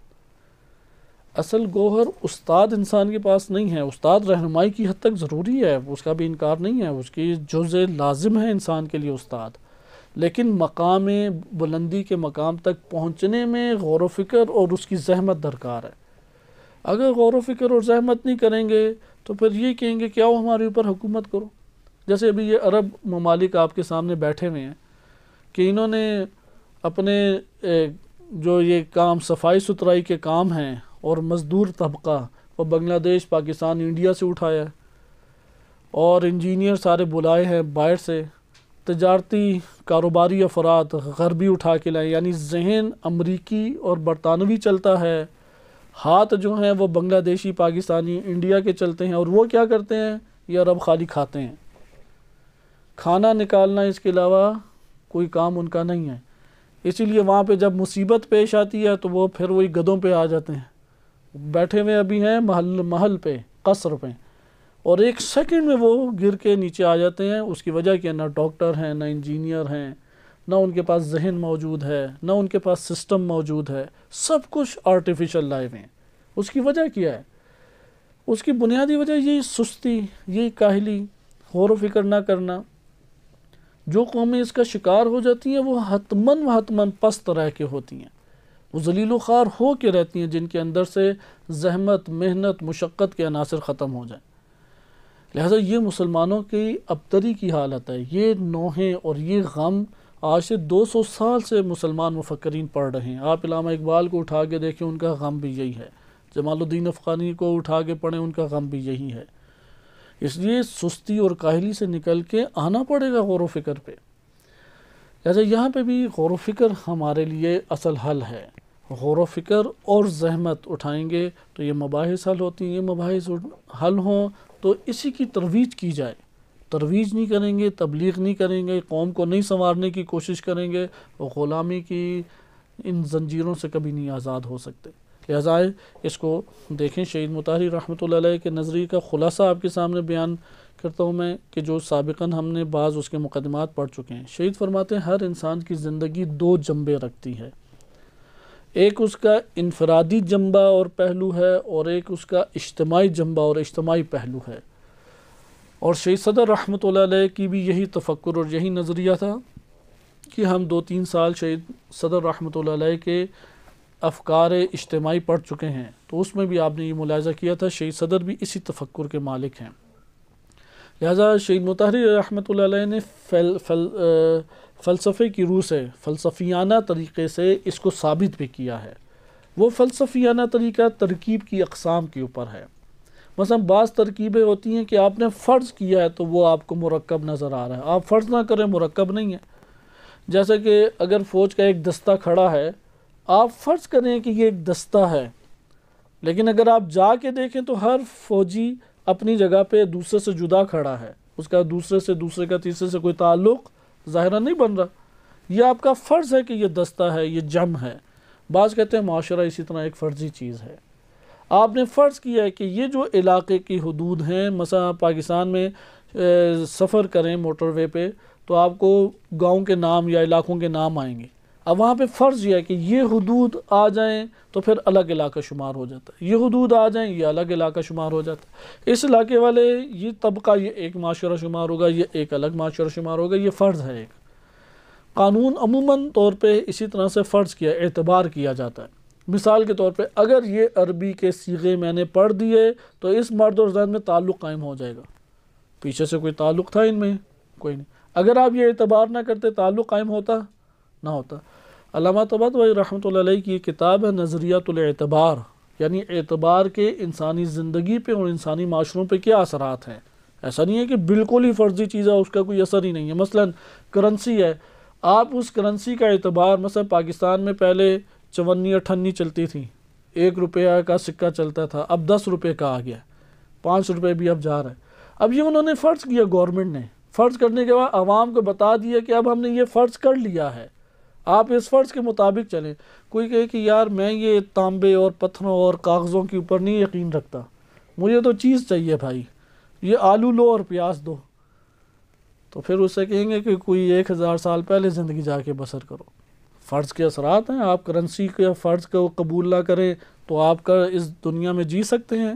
اصل گوہر استاد انسان کے پاس نہیں ہے۔ استاد رہنمائی کی حد تک ضروری ہے، اس کا بھی انکار نہیں ہے، اس کی جزء لازم ہے انسان کے لیے استاد، لیکن مقام بلندی کے مقام تک پہنچنے میں غور و فکر اور اس کی زحمت درکار ہے۔ اگر غور و فکر اور زحمت نہیں کریں گے تو پھر یہ کہیں گے کہ آؤ ہمارے اوپر حکومت کرو۔ جیسے ابھی یہ عرب ممالک آپ کے سامنے بیٹھے ہوئے ہیں کہ انہوں نے اپنے جو یہ کام صفائی ستھرائی کے کام ہیں اور مزدور طبقہ وہ بنگلہ دیش، پاکستان، انڈیا سے اٹھایا ہے، اور انجینئر سارے بلائے ہیں باہر سے، تجارتی کاروباری افراد غربی اٹھا کے لائے، یعنی ذہن امریکی اور برطانوی چلتا ہے، ہاتھ جو ہیں وہ بنگلہ دیشی، پاکستانی، انڈیا کے چلتے ہیں، اور وہ کیا کرتے ہیں؟ یہ عرب خالی کھاتے ہیں، کھانا نکالنا اس کے علاوہ کوئی کام ان کا نہیں ہے، اسی لیے وہاں پہ جب مصیبت پیش آتی ہے تو وہ پھر وہی گدوں پہ آ جاتے ہیں، بیٹھے ہوئے ابھی ہیں محل پہ، قصر پہ، اور ایک سیکنڈ میں وہ گر کے نیچے آ جاتے ہیں۔ اس کی وجہ کیا؟ نہ ڈاکٹر ہیں، نہ انجینئر ہیں، نہ ان کے پاس ذہن موجود ہے، نہ ان کے پاس سسٹم موجود ہے، سب کچھ آرٹیفیشل لائف ہیں۔ اس کی وجہ کیا ہے؟ اس کی بنیادی وجہ یہی سستی، یہی کاہلی، غور و فکر نہ کرنا۔ جو قومیں اس کا شکار ہو جاتی ہیں وہ حتماً پست رہ کے ہوتی ہیں، وہ ذلیل و خوار ہو کے رہتی ہیں، جن کے اندر سے زحمت، محنت، مشقت کے عناصر ختم ہو جائیں۔ لہٰذا یہ مسلمانوں کی ابتری کی حالت ہے، یہ نوحیں اور یہ غم آج سے 200 سال سے مسلمان مفکرین پڑھ رہے ہیں۔ آپ علامہ اقبال کو اٹھا کے دیکھیں، ان کا غم بھی یہی ہے، جمال الدین افغانی کو اٹھا کے پڑھیں، ان کا غم بھی یہی ہے۔ اس لیے سستی اور کاہلی سے نکل کے آنا پڑے گا غور و فکر پہ۔ لہٰذا یہاں پہ بھی غور و فکر ہمارے لیے اصل حل ہے۔ غور و فکر اور زحمت اٹھائیں گے تو یہ مباحث حل ہوتی ہیں۔ یہ مباحث حل ہوں تو اسی کی ترویج کی جائے۔ ترویج نہیں کریں گے، تبلیغ نہیں کریں گے، قوم کو نہیں سنوارنے کی کوشش کریں گے، وہ غلامی کی ان زنجیروں سے کبھی نہیں آزاد ہو سکتے۔ لہٰذا اس کو دیکھیں، شہید مطہری رحمۃ اللہ علیہ کے نظریے کا خلاصہ آپ کے سامنے بیان کرتا ہوں میں، کہ جو سابقاً ہم نے بعض اس کے مقدمات پڑھ چکے ہیں۔ شہید فرماتے ہیں ہر انسان کی زندگی 2 جنبے رکھتی ہے، ایک اس کا انفرادی جنبہ اور پہلو ہے، اور ایک اس کا اجتماعی جنبہ اور اجتماعی پہلو ہے۔ اور شہید صدر رحمۃ اللہ علیہ کی بھی یہی تفکر اور یہی نظریہ تھا کہ ہم 2-3 سال شہید صدر رحمۃ اللہ علیہ کے افکار اجتماعی پڑھ چکے ہیں، تو اس میں بھی آپ نے یہ ملاحظہ کیا تھا شہید صدر بھی اسی تفکر کے مالک ہیں۔ لہٰذا شہید مطہری رحمۃ اللہ علیہ نے فلسفے کی روح سے، فلسفیانہ طریقے سے اس کو ثابت بھی کیا ہے۔ وہ فلسفیانہ طریقہ ترکیب کی اقسام کے اوپر ہے۔ مثلا بعض ترکیبیں ہوتی ہیں کہ آپ نے فرض کیا ہے تو وہ آپ کو مرکب نظر آ رہا ہے، آپ فرض نہ کریں مرکب نہیں ہے۔ جیسے کہ اگر فوج کا ایک دستہ کھڑا ہے، آپ فرض کریں کہ یہ ایک دستہ ہے، لیکن اگر آپ جا کے دیکھیں تو ہر فوجی اپنی جگہ پہ دوسرے سے جدا کھڑا ہے، اس کا دوسرے کا تیسرے سے کوئی تعلق ظاہرہ نہیں بن رہا۔ یہ آپ کا فرض ہے کہ یہ دستہ ہے، یہ جم ہے۔ بعض کہتے ہیں معاشرہ اسی طرح ایک فرضی چیز ہے۔ آپ نے فرض کیا ہے کہ یہ جو علاقے کی حدود ہیں، مثلا پاکستان میں سفر کریں موٹر وے پہ تو آپ کو گاؤں کے نام یا علاقوں کے نام آئیں گے۔ اب وہاں پہ فرض یہ ہے کہ یہ حدود آ جائیں تو پھر الگ علاقہ شمار ہو جاتا ہے، یہ حدود آ جائیں یہ الگ علاقہ شمار ہو جاتا ہے۔ اس علاقے والے یہ طبقہ یہ ایک معاشرہ شمار ہوگا، یہ ایک الگ معاشرہ شمار ہوگا، یہ فرض ہے ایک۔ قانون عموماً طور پہ اسی طرح سے فرض کیا، اعتبار کیا جاتا ہے۔ مثال کے طور پہ اگر یہ عربی کے صیغے میں نے پڑھ دیے تو اس مرد اور زن میں تعلق قائم ہو جائے گا، پیچھے سے کوئی تعلق تھا ان میں کوئی نہیں۔ اگر آپ یہ اعتبار نہ کرتے تعلق قائم ہوتا نہ ہوتا۔ علامہ طباطبائی رحمۃ اللہ علیہ کی یہ کتاب ہے نظریۃ الاعتبار، یعنی اعتبار کے انسانی زندگی پہ اور انسانی معاشروں پہ کیا اثرات ہیں۔ ایسا نہیں ہے کہ بالکل ہی فرضی چیز ہے، اس کا کوئی اثر ہی نہیں ہے۔ مثلا کرنسی ہے، آپ اس کرنسی کا اعتبار، مثلا پاکستان میں پہلے 54-58 چلتی تھی، 1 روپیہ کا سکہ چلتا تھا، اب 10 روپے کا آ گیا، 5 روپے بھی اب جا رہا ہے۔ اب یہ انہوں نے فرض کیا، گورنمنٹ نے فرض کرنے کے بعد عوام کو بتا دیا کہ اب ہم نے یہ فرض کر لیا ہے، آپ اس فرض کے مطابق چلیں۔ کوئی کہے کہ یار میں یہ تانبے اور پتھروں اور کاغذوں کے اوپر نہیں یقین رکھتا، مجھے تو چیز چاہیے بھائی، یہ آلو لو اور پیاز دو، تو پھر اس سے کہیں گے کہ کوئی 1000 سال پہلے زندگی جا کے بسر کرو۔ فرض کے اثرات ہیں، آپ کرنسی کے فرض کو قبول نہ کریں تو آپ کا اس دنیا میں جی سکتے ہیں؟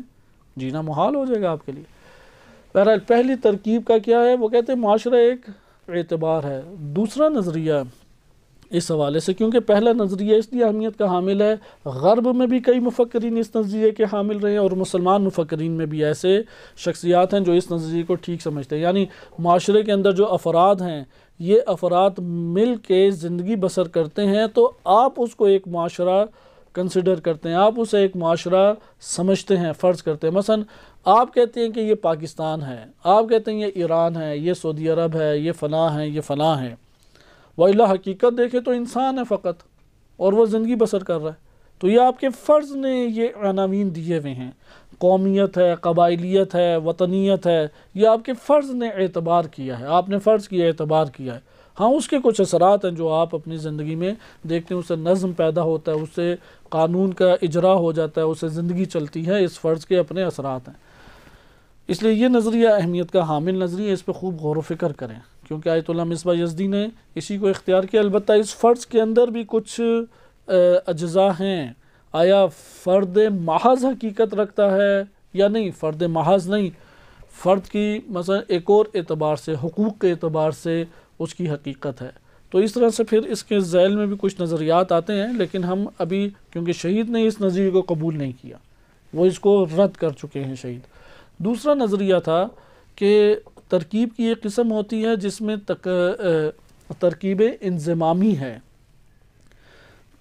جینا محال ہو جائے گا آپ کے لیے۔ بہرحال پہلی ترکیب کا کیا ہے؟ وہ کہتے ہیں معاشرہ ایک اعتبار ہے۔ دوسرا نظریہ اس حوالے سے، کیونکہ پہلا نظریہ اس لیے اہمیت کا حامل ہے، غرب میں بھی کئی مفکرین اس نظریے کے حامل رہے ہیں، اور مسلمان مفکرین میں بھی ایسے شخصیات ہیں جو اس نظریے کو ٹھیک سمجھتے ہیں۔ یعنی معاشرے کے اندر جو افراد ہیں، یہ افراد مل کے زندگی بسر کرتے ہیں تو آپ اس کو ایک معاشرہ کنسیڈر کرتے ہیں، آپ اسے ایک معاشرہ سمجھتے ہیں، فرض کرتے ہیں۔ مثلا آپ کہتے ہیں کہ یہ پاکستان ہے، آپ کہتے ہیں یہ ایران ہے، یہ سعودی عرب ہے، یہ فلاں ہے، یہ فلاں ہے، وَإِلَّا حقیقت دیکھے تو انسان ہے فقط، اور وہ زندگی بسر کر رہا ہے۔ تو یہ آپ کے فرض نے یہ عناوین دیے ہوئے ہیں، قومیت ہے، قبائلیت ہے، وطنیت ہے، یہ آپ کے فرض نے اعتبار کیا ہے، آپ نے فرض کیا، اعتبار کیا ہے۔ ہاں اس کے کچھ اثرات ہیں جو آپ اپنی زندگی میں دیکھتے ہیں، اس سے نظم پیدا ہوتا ہے، اس سے قانون کا اجرا ہو جاتا ہے، اس سے زندگی چلتی ہے، اس فرض کے اپنے اثرات ہیں۔ اس لیے یہ نظریہ اہمیت کا حامل نظریہ، اس پہ خوب غور و فکر کریں، کیونکہ آیت اللہ مصباح یزدی نے اسی کو اختیار کیا۔ البتہ اس فرض کے اندر بھی کچھ اجزاء ہیں، آیا فرد محض حقیقت رکھتا ہے یا نہیں؟ فرد محض نہیں، فرد کی مثلا ایک اور اعتبار سے، حقوق کے اعتبار سے اس کی حقیقت ہے۔ تو اس طرح سے پھر اس کے ذیل میں بھی کچھ نظریات آتے ہیں، لیکن ہم ابھی کیونکہ شہید نے اس نظریے کو قبول نہیں کیا، وہ اس کو رد کر چکے ہیں شہید۔ دوسرا نظریہ تھا کہ ترکیب کی ایک قسم ہوتی ہے جس میں ترکیب انضمامی ہے۔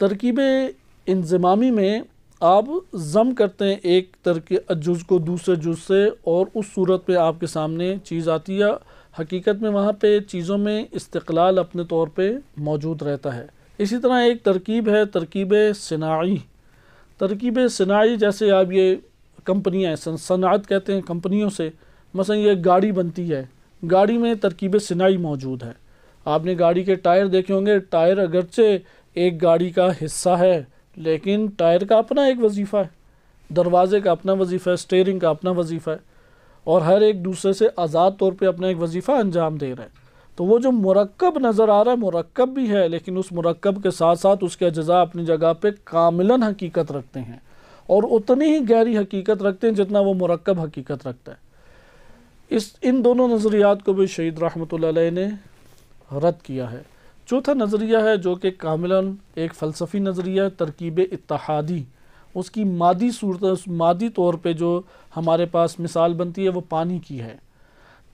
ترکیب انضمامی میں آپ ضم کرتے ہیں ایک جز کو دوسرے جز سے، اور اس صورت پہ آپ کے سامنے چیز آتی ہے۔ حقیقت میں وہاں پہ چیزوں میں استقلال اپنے طور پہ موجود رہتا ہے۔ اسی طرح ایک ترکیب ہے ترکیب صناعی۔ ترکیب صناعی جیسے آپ یہ کمپنیاں ہیں، صنعت کہتے ہیں کمپنیوں سے، مثلا یہ گاڑی بنتی ہے، گاڑی میں ترکیب صناعی موجود ہے۔ آپ نے گاڑی کے ٹائر دیکھے ہوں گے، ٹائر اگرچہ ایک گاڑی کا حصہ ہے لیکن ٹائر کا اپنا ایک وظیفہ ہے، دروازے کا اپنا وظیفہ ہے، اسٹیئرنگ کا اپنا وظیفہ ہے، اور ہر ایک دوسرے سے آزاد طور پہ اپنا ایک وظیفہ انجام دے رہا ہے۔ تو وہ جو مرکب نظر آ رہا ہے مرکب بھی ہے، لیکن اس مرکب کے ساتھ ساتھ اس کے اجزاء اپنی جگہ پہ کاملاً حقیقت رکھتے ہیں، اور اتنی ہی گہری حقیقت رکھتے ہیں جتنا وہ مرکب حقیقت رکھتا ہے۔ ان دونوں نظریات کو بھی شہید رحمۃ اللہ علیہ نے رد کیا ہے۔ چوتھا نظریہ ہے جو کہ کاملاً ایک فلسفی نظریہ ہے، ترکیب اتحادی۔ اس کی مادی طور پہ جو ہمارے پاس مثال بنتی ہے وہ پانی کی ہے۔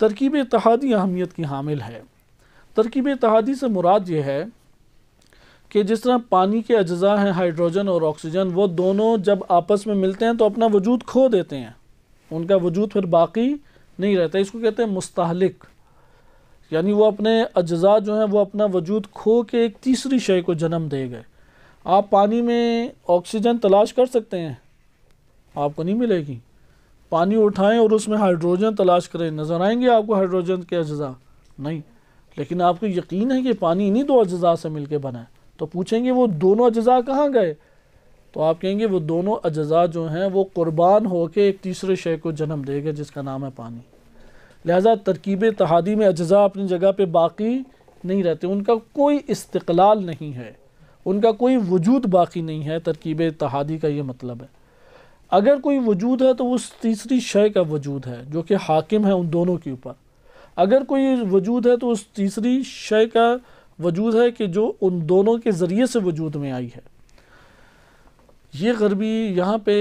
ترکیب اتحادی اہمیت کی حامل ہے۔ ترکیب اتحادی سے مراد یہ ہے کہ جس طرح پانی کے اجزاء ہیں ہائیڈروجن اور آکسیجن، وہ دونوں جب آپس میں ملتے ہیں تو اپنا وجود کھو دیتے ہیں، ان کا وجود پھر باقی نہیں رہتا۔ اس کو کہتے ہیں مستہلک، یعنی وہ اپنے اجزاء جو ہیں وہ اپنا وجود کھو کے ایک تیسری شے کو جنم دے گئے۔ آپ پانی میں آکسیجن تلاش کر سکتے ہیں، آپ کو نہیں ملے گی۔ پانی اٹھائیں اور اس میں ہائیڈروجن تلاش کریں، نظر آئیں گے آپ کو ہائیڈروجن کے اجزاء؟ نہیں۔ لیکن آپ کو یقین ہے کہ پانی انہی دو اجزاء سے مل کے بنا ہے، تو پوچھیں گے وہ دونوں اجزاء کہاں گئے؟ تو آپ کہیں گے وہ دونوں اجزاء جو ہیں وہ قربان ہو کے ایک تیسرے شے کو جنم دے گئے جس کا نام ہے پانی۔ لہٰذا ترکیب اتحادی میں اجزاء اپنی جگہ پہ باقی نہیں رہتے، ان کا کوئی استقلال نہیں ہے، ان کا کوئی وجود باقی نہیں ہے۔ ترکیب اتحادی کا یہ مطلب ہے۔ اگر کوئی وجود ہے تو اس تیسری شے کا وجود ہے جو کہ حاکم ہے ان دونوں کے اوپر۔ اگر کوئی وجود ہے تو اس تیسری شے کا وجود ہے کہ جو ان دونوں کے ذریعے سے وجود میں آئی ہے۔ یہ غربی یہاں پہ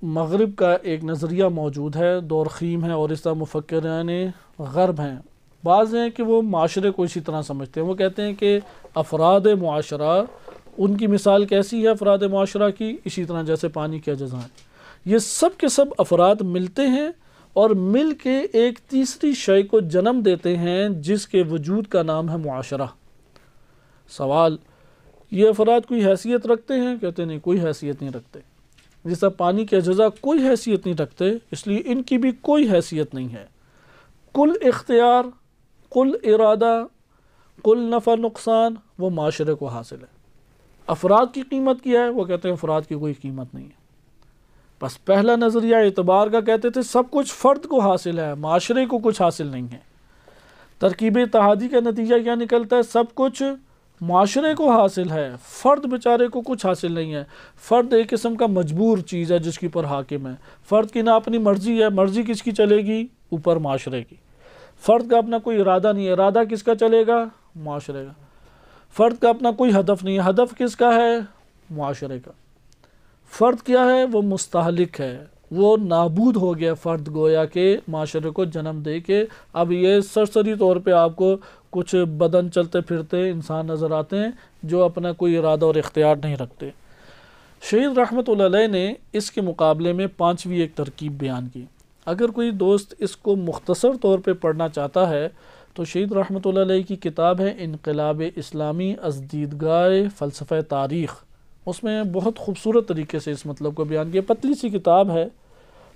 مغرب کا ایک نظریہ موجود ہے، دورخیم ہے، اور اس طرح مفکرین غرب ہیں۔ بعض ہیں کہ وہ معاشرے کو اسی طرح سمجھتے ہیں، وہ کہتے ہیں کہ افراد معاشرہ، ان کی مثال کیسی ہے افراد معاشرہ کی؟ اسی طرح جیسے پانی کے اجزاء ہیں، یہ سب کے سب افراد ملتے ہیں اور مل کے ایک تیسری شے کو جنم دیتے ہیں جس کے وجود کا نام ہے معاشرہ۔ سوال، یہ افراد کوئی حیثیت رکھتے ہیں؟ کہتے نہیں، کوئی حیثیت نہیں رکھتے۔ جس طرح پانی کے اجزاء کوئی حیثیت نہیں رکھتے، اس لیے ان کی بھی کوئی حیثیت نہیں ہے۔ کل اختیار، کل ارادہ، کل نفع نقصان وہ معاشرے کو حاصل ہے۔ افراد کی قیمت کیا ہے؟ وہ کہتے ہیں افراد کی کوئی قیمت نہیں ہے۔ بس پہلا نظریہ اعتبار کا کہتے تھے سب کچھ فرد کو حاصل ہے، معاشرے کو کچھ حاصل نہیں ہے۔ ترکیب اتحادی کا نتیجہ کیا نکلتا ہے؟ سب کچھ معاشرے کو حاصل ہے، فرد بیچارے کو کچھ حاصل نہیں ہے۔ فرد ایک قسم کا مجبور چیز ہے جس کی پر حاکم ہے۔ فرد کی نہ اپنی مرضی ہے، مرضی کس کی چلے گی؟ اوپر معاشرے کی۔ فرد کا اپنا کوئی ارادہ نہیں ہے، ارادہ کس کا چلے گا؟ معاشرے کا۔ فرد کا اپنا کوئی ہدف نہیں ہے، ہدف کس کا ہے؟ معاشرے کا۔ فرد کیا ہے؟ وہ مستہلک ہے، وہ نابود ہو گیا فرد، گویا کہ معاشرے کو جنم دے کے۔ اب یہ سرسری طور پہ آپ کو کچھ بدن چلتے پھرتے انسان نظر آتے ہیں جو اپنا کوئی ارادہ اور اختیار نہیں رکھتے۔ شہید رحمۃ اللہ علیہ نے اس کے مقابلے میں پانچویں ایک ترکیب بیان کی۔ اگر کوئی دوست اس کو مختصر طور پہ پڑھنا چاہتا ہے تو شہید رحمۃ اللہ علیہ کی کتاب ہے انقلاب اسلامی از دیدگاہ فلسفہ تاریخ، اس میں بہت خوبصورت طریقے سے اس مطلب کو بیان کیا۔ پتلی سی کتاب ہے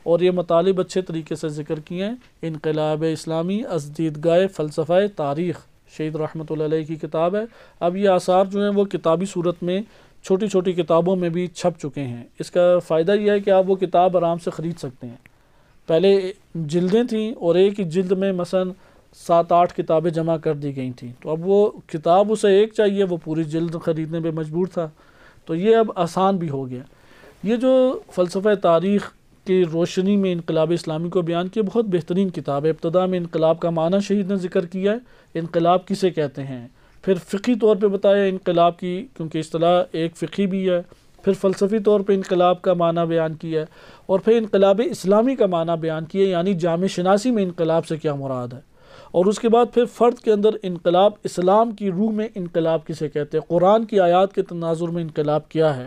اور یہ مطالب اچھے طریقے سے ذکر کیے ہیں۔ انقلاب اسلامی از دیدگاہ فلسفہ تاریخ، شہید رحمۃ اللہ علیہ کی کتاب ہے۔ اب یہ آثار جو ہیں وہ کتابی صورت میں چھوٹی چھوٹی کتابوں میں بھی چھپ چکے ہیں۔ اس کا فائدہ یہ ہے کہ آپ وہ کتاب آرام سے خرید سکتے ہیں۔ پہلے جلدیں تھیں اور ایک ہی جلد میں مثلا 7-8 کتابیں جمع کر دی گئی تھیں، تو اب وہ کتاب اسے ایک چاہیے، وہ پوری جلد خریدنے پہ مجبور تھا، تو یہ اب آسان بھی ہو گیا۔ یہ جو فلسفہ تاریخ کی روشنی میں انقلاب اسلامی کو بیان کیا، بہت بہترین کتاب ہے۔ ابتدا میں انقلاب کا معنی شہید نے ذکر کیا ہے، انقلاب کسے کہتے ہیں، پھر فقہی طور پہ بتایا انقلاب کی، کیونکہ اصطلاح ایک فقہی بھی ہے، پھر فلسفی طور پہ انقلاب کا معنی بیان کیا ہے، اور پھر انقلاب اسلامی کا معنی بیان کیا، یعنی جامع شناسی میں انقلاب سے کیا مراد ہے، اور اس کے بعد پھر فرد کے اندر انقلاب، اسلام کی روح میں انقلاب کسے کہتے ہیں، قرآن کی آیات کے تناظر میں انقلاب کیا ہے۔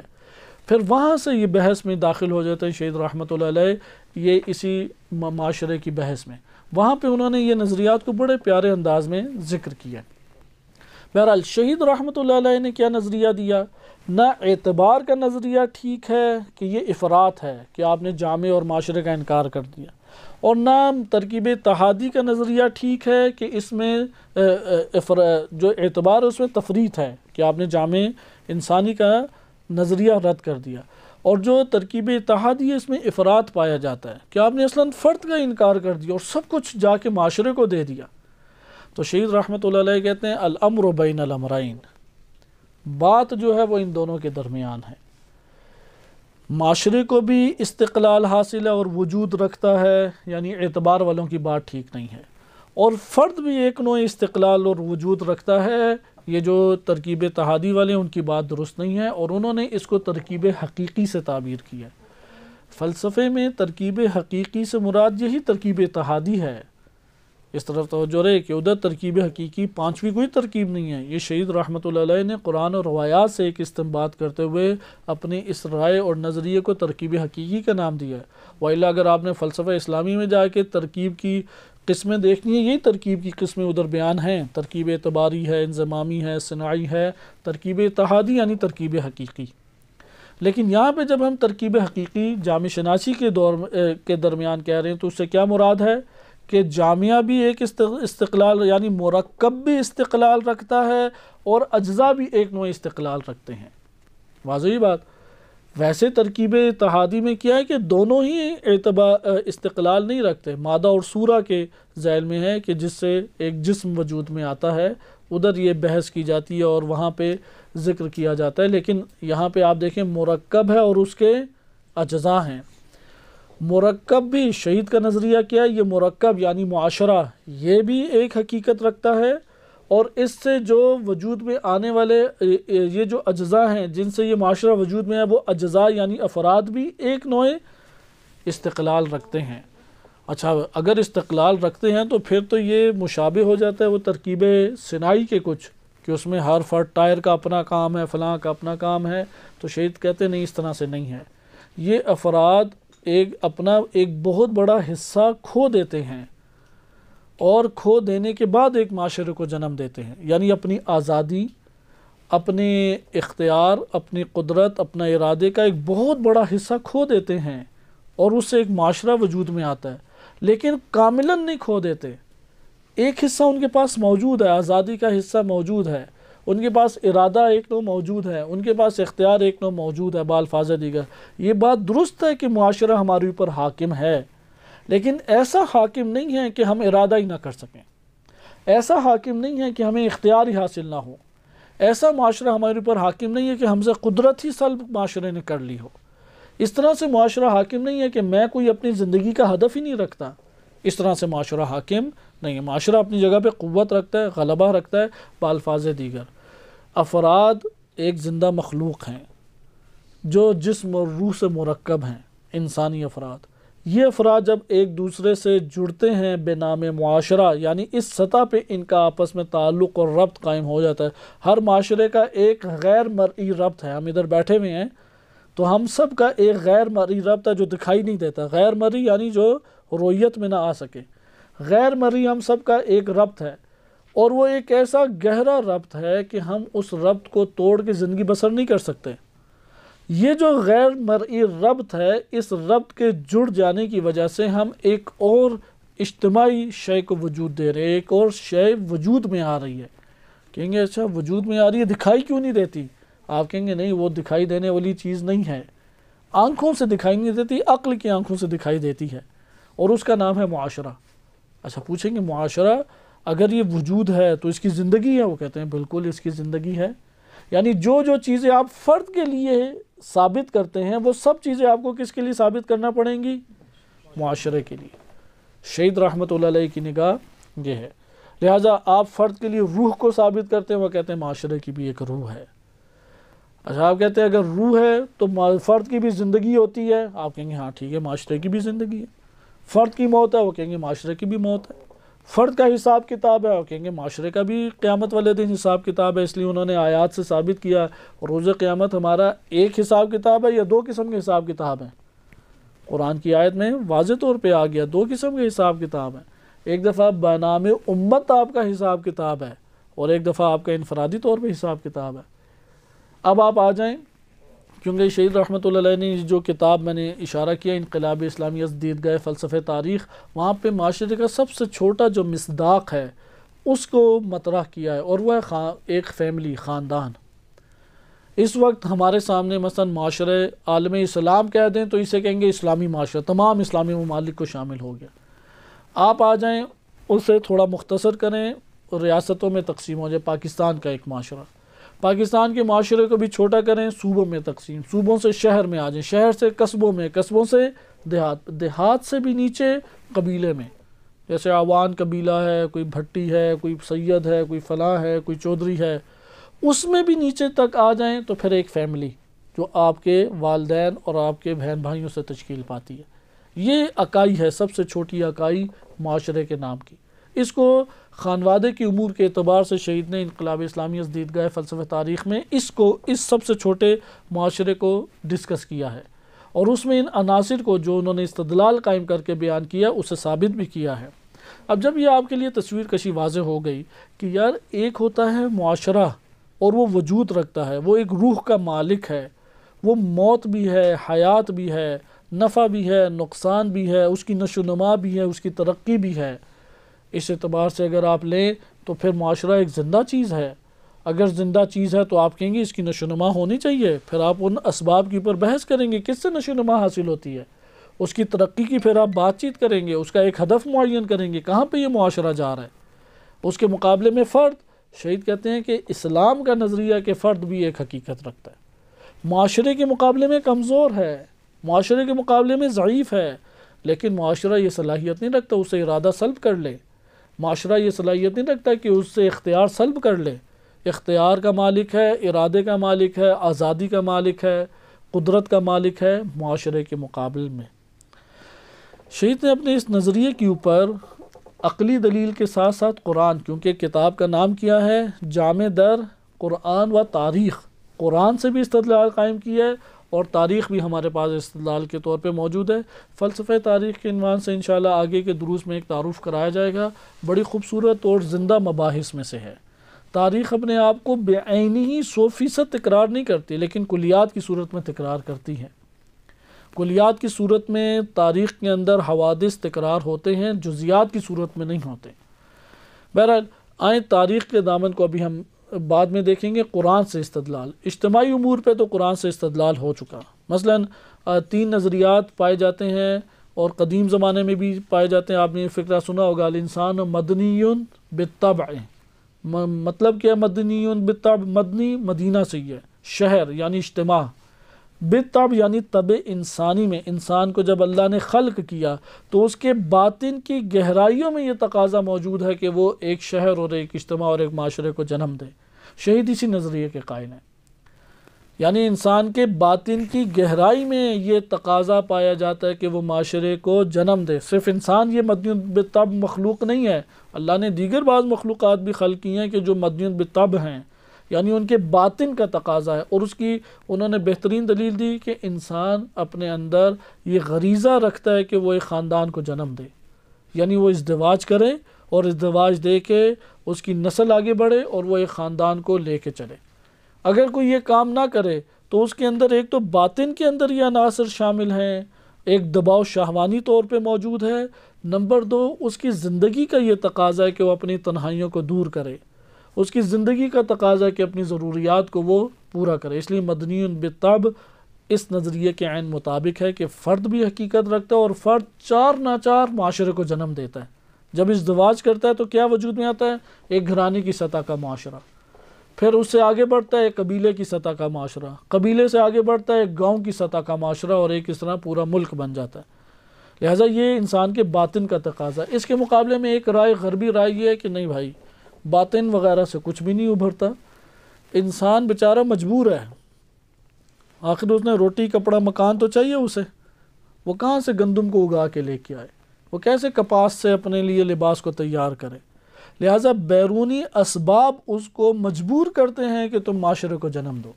پھر وہاں سے یہ بحث میں داخل ہو جاتے ہیں شہید رحمۃ اللہ علیہ، یہ اسی معاشرے کی بحث میں، وہاں پہ انہوں نے یہ نظریات کو بڑے پیارے انداز میں ذکر کیا۔ بہرحال شہید رحمۃ اللہ علیہ نے کیا نظریہ دیا؟ نہ اعتبار کا نظریہ ٹھیک ہے کہ یہ افراط ہے کہ آپ نے جامع اور معاشرے کا انکار کر دیا، اور نہ ترکیب اتحادی کا نظریہ ٹھیک ہے کہ اس میں جو اعتبار ہے اس میں تفریط ہے کہ آپ نے جامع انسانی کا نظریہ رد کر دیا، اور جو ترکیب اتحادی ہے اس میں افراط پایا جاتا ہے کہ آپ نے اصلاً فرد کا انکار کر دیا اور سب کچھ جا کے معاشرے کو دے دیا۔ تو شہید رحمۃ اللہ علیہ کہتے ہیں الامر بین الامرین، بات جو ہے وہ ان دونوں کے درمیان ہے، معاشرے کو بھی استقلال حاصل ہے اور وجود رکھتا ہے، یعنی اعتبار والوں کی بات ٹھیک نہیں ہے، اور فرد بھی ایک نوع استقلال اور وجود رکھتا ہے، یہ جو ترکیب اتحادی والے ان کی بات درست نہیں ہے، اور انہوں نے اس کو ترکیب حقیقی سے تعبیر کیا۔ فلسفے میں ترکیب حقیقی سے مراد یہی ترکیب اتحادی ہے، اس طرف توجہ رہے کہ ادھر ترکیب حقیقی پانچویں کوئی ترکیب نہیں ہے۔ یہ شہید رحمۃ اللہ علیہ نے قرآن اور روایات سے ایک استنباط کرتے ہوئے اپنی اس رائے اور نظریے کو ترکیب حقیقی کا نام دیا ہے، وإلا اگر آپ نے فلسفہ اسلامی میں جا کے ترکیب کی قسمیں دیکھنی ہیں، یہی ترکیب کی قسمیں ادھر بیان ہیں، ترکیب اعتباری ہے، انضمامی ہے، صناعی ہے، ترکیب اتحادی یعنی ترکیب حقیقی۔ لیکن یہاں پہ جب ہم ترکیب حقیقی جامع شناسی کے درمیان کہہ رہے ہیں تو اس سے کیا مراد ہے کہ جامعہ بھی ایک استقلال یعنی مرکب بھی استقلال رکھتا ہے اور اجزاء بھی ایک نوع استقلال رکھتے ہیں۔ واضح بات۔ ویسے ترکیب اتحادی میں کیا ہے کہ دونوں ہی استقلال نہیں رکھتے، مادہ اور صورہ کے ذیل میں ہے کہ جس سے ایک جسم وجود میں آتا ہے، ادھر یہ بحث کی جاتی ہے اور وہاں پہ ذکر کیا جاتا ہے، لیکن یہاں پہ آپ دیکھیں مرکب ہے اور اس کے اجزاء ہیں۔ مرکب بھی شہید کا نظریہ کیا ہے، یہ مرکب یعنی معاشرہ یہ بھی ایک حقیقت رکھتا ہے، اور اس سے جو وجود میں آنے والے یہ جو اجزاء ہیں جن سے یہ معاشرہ وجود میں ہے، وہ اجزاء یعنی افراد بھی ایک نوع استقلال رکھتے ہیں۔ اچھا اگر استقلال رکھتے ہیں تو پھر تو یہ مشابہ ہو جاتا ہے وہ ترکیب صناعی کے کچھ، کہ اس میں ہر فرد ٹائر کا اپنا کام ہے، فلاں کا اپنا کام ہے، تو شہید کہتے ہیں نہیں، اس طرح سے نہیں ہے۔ یہ افراد اپنا ایک بہت بڑا حصہ کھو دیتے ہیں، اور کھو دینے کے بعد ایک معاشرے کو جنم دیتے ہیں، یعنی اپنی آزادی، اپنے اختیار، اپنی قدرت، اپنا ارادے کا ایک بہت بڑا حصہ کھو دیتے ہیں، اور اس سے ایک معاشرہ وجود میں آتا ہے، لیکن کاملاً نہیں کھو دیتے۔ ایک حصہ ان کے پاس موجود ہے، آزادی کا حصہ موجود ہے، ان کے پاس ارادہ ایک نوع موجود ہے، ان کے پاس اختیار ایک نوع موجود ہے، بالفاظ دیگر یہ بات درست ہے کہ معاشرہ ہمارے اوپر حاکم ہے، لیکن ایسا حاکم نہیں ہے کہ ہم ارادہ ہی نہ کر سکیں، ایسا حاکم نہیں ہے کہ ہمیں اختیار ہی حاصل نہ ہو، ایسا معاشرہ ہمارے اوپر حاکم نہیں ہے کہ ہم سے قدرت ہی سلب معاشرے نے کر لی ہو، اس طرح سے معاشرہ حاکم نہیں ہے کہ میں کوئی اپنی زندگی کا ہدف ہی نہیں رکھتا، اس طرح سے معاشرہ حاکم نہیں ہے۔ معاشرہ اپنی جگہ پہ قوت رکھتا ہے، غلبہ رکھتا ہے، بالفاظ دیگر افراد ایک زندہ مخلوق ہیں جو جسم اور روح سے مرکب ہیں، انسانی افراد۔ یہ افراد جب ایک دوسرے سے جڑتے ہیں بے نام معاشرہ، یعنی اس سطح پہ ان کا آپس میں تعلق اور ربط قائم ہو جاتا ہے۔ ہر معاشرے کا ایک غیر مرئی ربط ہے، ہم ادھر بیٹھے ہوئے ہیں تو ہم سب کا ایک غیر مرئی ربط ہے جو دکھائی نہیں دیتا، غیر مرئی یعنی جو رویت میں نہ آ سکے، غیر مرئی ہم سب کا ایک ربط ہے، اور وہ ایک ایسا گہرا ربط ہے کہ ہم اس ربط کو توڑ کے زندگی بسر نہیں کر سکتے۔ یہ جو غیر مرئی ربط ہے، اس ربط کے جڑ جانے کی وجہ سے ہم ایک اور اجتماعی شے کو وجود دے رہے ہیں، ایک اور شے وجود میں آ رہی ہے. کہیں گے اچھا وجود میں آ رہی ہے، دکھائی کیوں نہیں دیتی؟ آپ کہیں گے نہیں، وہ دکھائی دینے والی چیز نہیں ہے، آنکھوں سے دکھائی نہیں دیتی، عقل کی آنکھوں سے دکھائی دیتی ہے، اور اس کا نام ہے معاشرہ. اچھا پوچھیں گے معاشرہ اگر یہ وجود ہے تو اس کی زندگی ہے؟ وہ کہتے ہیں بالکل اس کی زندگی ہے. یعنی جو جو چیزیں آپ فرد کے لیے ثابت کرتے ہیں وہ سب چیزیں آپ کو کس کے لیے ثابت کرنا پڑیں گی؟ معاشرے کے لیے. شہید رحمۃ اللہ علیہ کی نگاہ یہ ہے. لہٰذا آپ فرد کے لیے روح کو ثابت کرتے ہیں، وہ کہتے ہیں معاشرے کی بھی ایک روح ہے. اچھا آپ کہتے ہیں اگر روح ہے تو فرد کی بھی زندگی ہوتی ہے، آپ کہیں گے ہاں ٹھیک ہے معاشرے کی بھی زندگی ہے. فرد کی موت ہے، وہ کہیں گے معاشرے کی بھی موت ہے. فرد کا حساب کتاب ہے، وہ کہیں گے معاشرے کا بھی قیامت والے دن حساب کتاب ہے. اس لیے انہوں نے آیات سے ثابت کیا روز قیامت ہمارا ایک حساب کتاب ہے یا دو قسم کے حساب کتاب ہیں. قرآن کی آیت میں واضح طور پہ آ گیا دو قسم کے حساب کتاب ہیں. ایک دفعہ بنام امت آپ کا حساب کتاب ہے، اور ایک دفعہ آپ کا انفرادی طور پہ حساب کتاب ہے. اب آپ آ جائیں، کیونکہ شہید رحمۃ اللہ علیہ نے جو کتاب میں نے اشارہ کیا انقلاب اسلامی از دیدگاہ فلسفہ تاریخ، وہاں پہ معاشرے کا سب سے چھوٹا جو مصداق ہے اس کو مطرح کیا ہے، اور وہ ہے ایک فیملی، خاندان. اس وقت ہمارے سامنے مثلا معاشرے عالم اسلام کہہ دیں تو اسے کہیں گے اسلامی معاشرہ، تمام اسلامی ممالک کو شامل ہو گیا. آپ آ جائیں اسے تھوڑا مختصر کریں، ریاستوں میں تقسیم ہو جائے، پاکستان کا ایک معاشرہ، پاکستان کے معاشرے کو بھی چھوٹا کریں، صوبوں میں تقسیم، صوبوں سے شہر میں آ جائیں، شہر سے قصبوں میں، قصبوں سے دیہات، دیہات سے بھی نیچے قبیلے میں، جیسے عوان قبیلہ ہے، کوئی بھٹی ہے، کوئی سید ہے، کوئی فلاں ہے، کوئی چودھری ہے، اس میں بھی نیچے تک آ جائیں تو پھر ایک فیملی جو آپ کے والدین اور آپ کے بہن بھائیوں سے تشکیل پاتی ہے. یہ اکائی ہے، سب سے چھوٹی اکائی معاشرے کے نام کی. اس کو خانوادے کی امور کے اعتبار سے شہید نے انقلاب اسلامی از دیدگاہ فلسفہ تاریخ میں اس سب سے چھوٹے معاشرے کو ڈسکس کیا ہے، اور اس میں ان عناصر کو جو انہوں نے استدلال قائم کر کے بیان کیا اسے ثابت بھی کیا ہے. اب جب یہ آپ کے لیے تصویر کشی واضح ہو گئی کہ یار ایک ہوتا ہے معاشرہ اور وہ وجود رکھتا ہے، وہ ایک روح کا مالک ہے، وہ موت بھی ہے، حیات بھی ہے، نفع بھی ہے، نقصان بھی ہے، اس کی نشو و نما بھی ہے، اس کی ترقی بھی ہے. اس اعتبار سے اگر آپ لیں تو پھر معاشرہ ایک زندہ چیز ہے. اگر زندہ چیز ہے تو آپ کہیں گے اس کی نشو و نما ہونی چاہیے. پھر آپ ان اسباب کے اوپر بحث کریں گے کس سے نشو و نما حاصل ہوتی ہے، اس کی ترقی کی پھر آپ بات چیت کریں گے، اس کا ایک ہدف معین کریں گے کہاں پہ یہ معاشرہ جا رہا ہے. اس کے مقابلے میں فرد، شہید کہتے ہیں کہ اسلام کا نظریہ کہ فرد بھی ایک حقیقت رکھتا ہے، معاشرے کے مقابلے میں کمزور ہے، معاشرے کے مقابلے میں ضعیف ہے. لیکن معاشرہ یہ صلاحیت نہیں رکھتا اسے ارادہ سلب کر لے، معاشرہ یہ صلاحیت نہیں رکھتا کہ اس سے اختیار سلب کر لے. اختیار کا مالک ہے، ارادے کا مالک ہے، آزادی کا مالک ہے، قدرت کا مالک ہے معاشرے کے مقابل میں. شہید نے اپنے اس نظریے کے اوپر عقلی دلیل کے ساتھ ساتھ قرآن، کیونکہ کتاب کا نام کیا ہے جامع در قرآن و تاریخ، قرآن سے بھی استدلال قائم کیا ہے اور تاریخ بھی ہمارے پاس استدلال کے طور پہ موجود ہے. فلسفہ تاریخ کے عنوان سے انشاءاللہ آگے کے دروس میں ایک تعارف کرایا جائے گا. بڑی خوبصورت اور زندہ مباحث میں سے ہے. تاریخ اپنے آپ کو بے عینی ہی 100% تکرار نہیں کرتی، لیکن کلیات کی صورت میں تکرار کرتی ہے. کلیات کی صورت میں تاریخ کے اندر حوادث تکرار ہوتے ہیں، جزیات کی صورت میں نہیں ہوتے. بہرحال آئیں تاریخ کے دامن کو ابھی ہم بعد میں دیکھیں گے. قرآن سے استدلال، اجتماعی امور پہ تو قرآن سے استدلال ہو چکا. مثلا 3 نظریات پائے جاتے ہیں اور قدیم زمانے میں بھی پائے جاتے ہیں. آپ نے یہ فکرہ سنا ہوگا الانسان مدنی بالطبع. مطلب کیا مدنی بالطبع؟ مدنی مدینہ سے ہی ہے، شہر یعنی اجتماع. بالطبع یعنی طبع انسانی میں انسان کو جب اللہ نے خلق کیا تو اس کے باطن کی گہرائیوں میں یہ تقاضا موجود ہے کہ وہ ایک شہر اور ایک اجتماع اور ایک معاشرے کو جنم دے. شہید اسی نظریے کے قائل ہیں، یعنی انسان کے باطن کی گہرائی میں یہ تقاضا پایا جاتا ہے کہ وہ معاشرے کو جنم دے. صرف انسان یہ مدنی بالطبع مخلوق نہیں ہے، اللہ نے دیگر بعض مخلوقات بھی خلق کی ہیں کہ جو مدنی بالطبع ہیں، یعنی ان کے باطن کا تقاضا ہے. اور اس کی انہوں نے بہترین دلیل دی کہ انسان اپنے اندر یہ غریزہ رکھتا ہے کہ وہ ایک خاندان کو جنم دے، یعنی وہ ازدواج کرے اور ازدواج دے کے اس کی نسل آگے بڑھے اور وہ ایک خاندان کو لے کے چلے. اگر کوئی یہ کام نہ کرے تو اس کے اندر ایک تو باطن کے اندر یہ عناصر شامل ہیں، ایک دباؤ شہوانی طور پہ موجود ہے، نمبر 2 اس کی زندگی کا یہ تقاضا ہے کہ وہ اپنی تنہائیوں کو دور کرے، اس کی زندگی کا تقاضا ہے کہ اپنی ضروریات کو وہ پورا کرے۔ اس لیے مدنی بالطبع اس نظریے کے عین مطابق ہے کہ فرد بھی حقیقت رکھتا ہے، اور فرد چار ناچار معاشرے کو جنم دیتا ہے۔ جب ازدواج کرتا ہے تو کیا وجود میں آتا ہے؟ ایک گھرانے کی سطح کا معاشرہ، پھر اس سے آگے بڑھتا ہے ایک قبیلے کی سطح کا معاشرہ، قبیلے سے آگے بڑھتا ہے ایک گاؤں کی سطح کا معاشرہ، اور ایک اس طرح پورا ملک بن جاتا ہے۔ لہٰذا یہ انسان کے باطن کا تقاضا ہے۔ اس کے مقابلے میں ایک رائے، غربی رائے یہ ہے کہ نہیں بھائی، باطن وغیرہ سے کچھ بھی نہیں ابھرتا، انسان بیچارہ مجبور ہے، آخر اس نے روٹی کپڑا مکان تو چاہیے اسے، وہ کہاں سے گندم کو اگا کے لے کے آئے، وہ کیسے کپاس سے اپنے لیے لباس کو تیار کرے؟ لہٰذا بیرونی اسباب اس کو مجبور کرتے ہیں کہ تم معاشرے کو جنم دو۔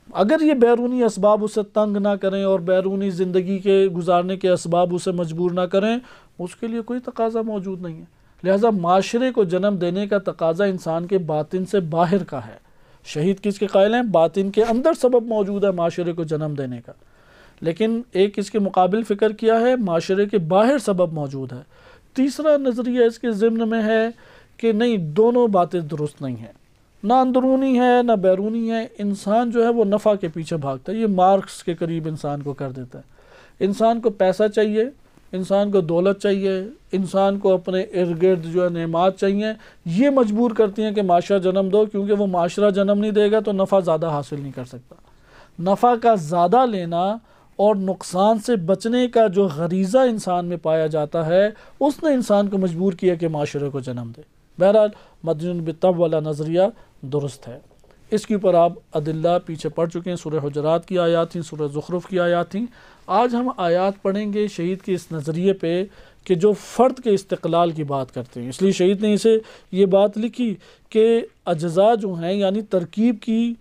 اگر یہ بیرونی اسباب اسے تنگ نہ کریں اور بیرونی زندگی کے گزارنے کے اسباب اسے مجبور نہ کریں، اس کے لیے کوئی تقاضا موجود نہیں ہے۔ لہٰذا معاشرے کو جنم دینے کا تقاضا انسان کے باطن سے باہر کا ہے۔ شہید کس کے قائل ہیں؟ باطن کے اندر سبب موجود ہے معاشرے کو جنم دینے کا، لیکن ایک اس کے مقابل فکر کیا ہے، معاشرے کے باہر سبب موجود ہے۔ تیسرا نظریہ اس کے ضمن میں ہے کہ نہیں، دونوں باتیں درست نہیں ہیں، نہ اندرونی ہے نہ بیرونی ہے۔ انسان جو ہے وہ نفع کے پیچھے بھاگتا ہے، یہ مارکس کے قریب انسان کو کر دیتا ہے۔ انسان کو پیسہ چاہیے، انسان کو دولت چاہیے، انسان کو اپنے ارد گرد جو ہے نعمات چاہیے، یہ مجبور کرتی ہیں کہ معاشرہ جنم دو، کیونکہ وہ معاشرہ جنم نہیں دے گا تو نفع زیادہ حاصل نہیں کر سکتا۔ نفع کا زیادہ لینا اور نقصان سے بچنے کا جو غریزہ انسان میں پایا جاتا ہے، اس نے انسان کو مجبور کیا کہ معاشرے کو جنم دے۔ بہرحال مدنی بالطبع والا نظریہ درست ہے۔ اس کے اوپر آپ ادلہ پیچھے پڑھ چکے ہیں، سورہ حجرات کی آیات تھیں، سورہ زخرف کی آیات تھیں۔ آج ہم آیات پڑھیں گے شہید کے اس نظریے پہ کہ جو فرد کے استقلال کی بات کرتے ہیں۔ اس لیے شہید نے اسے یہ بات لکھی کہ اجزاء جو ہیں، یعنی ترکیب کی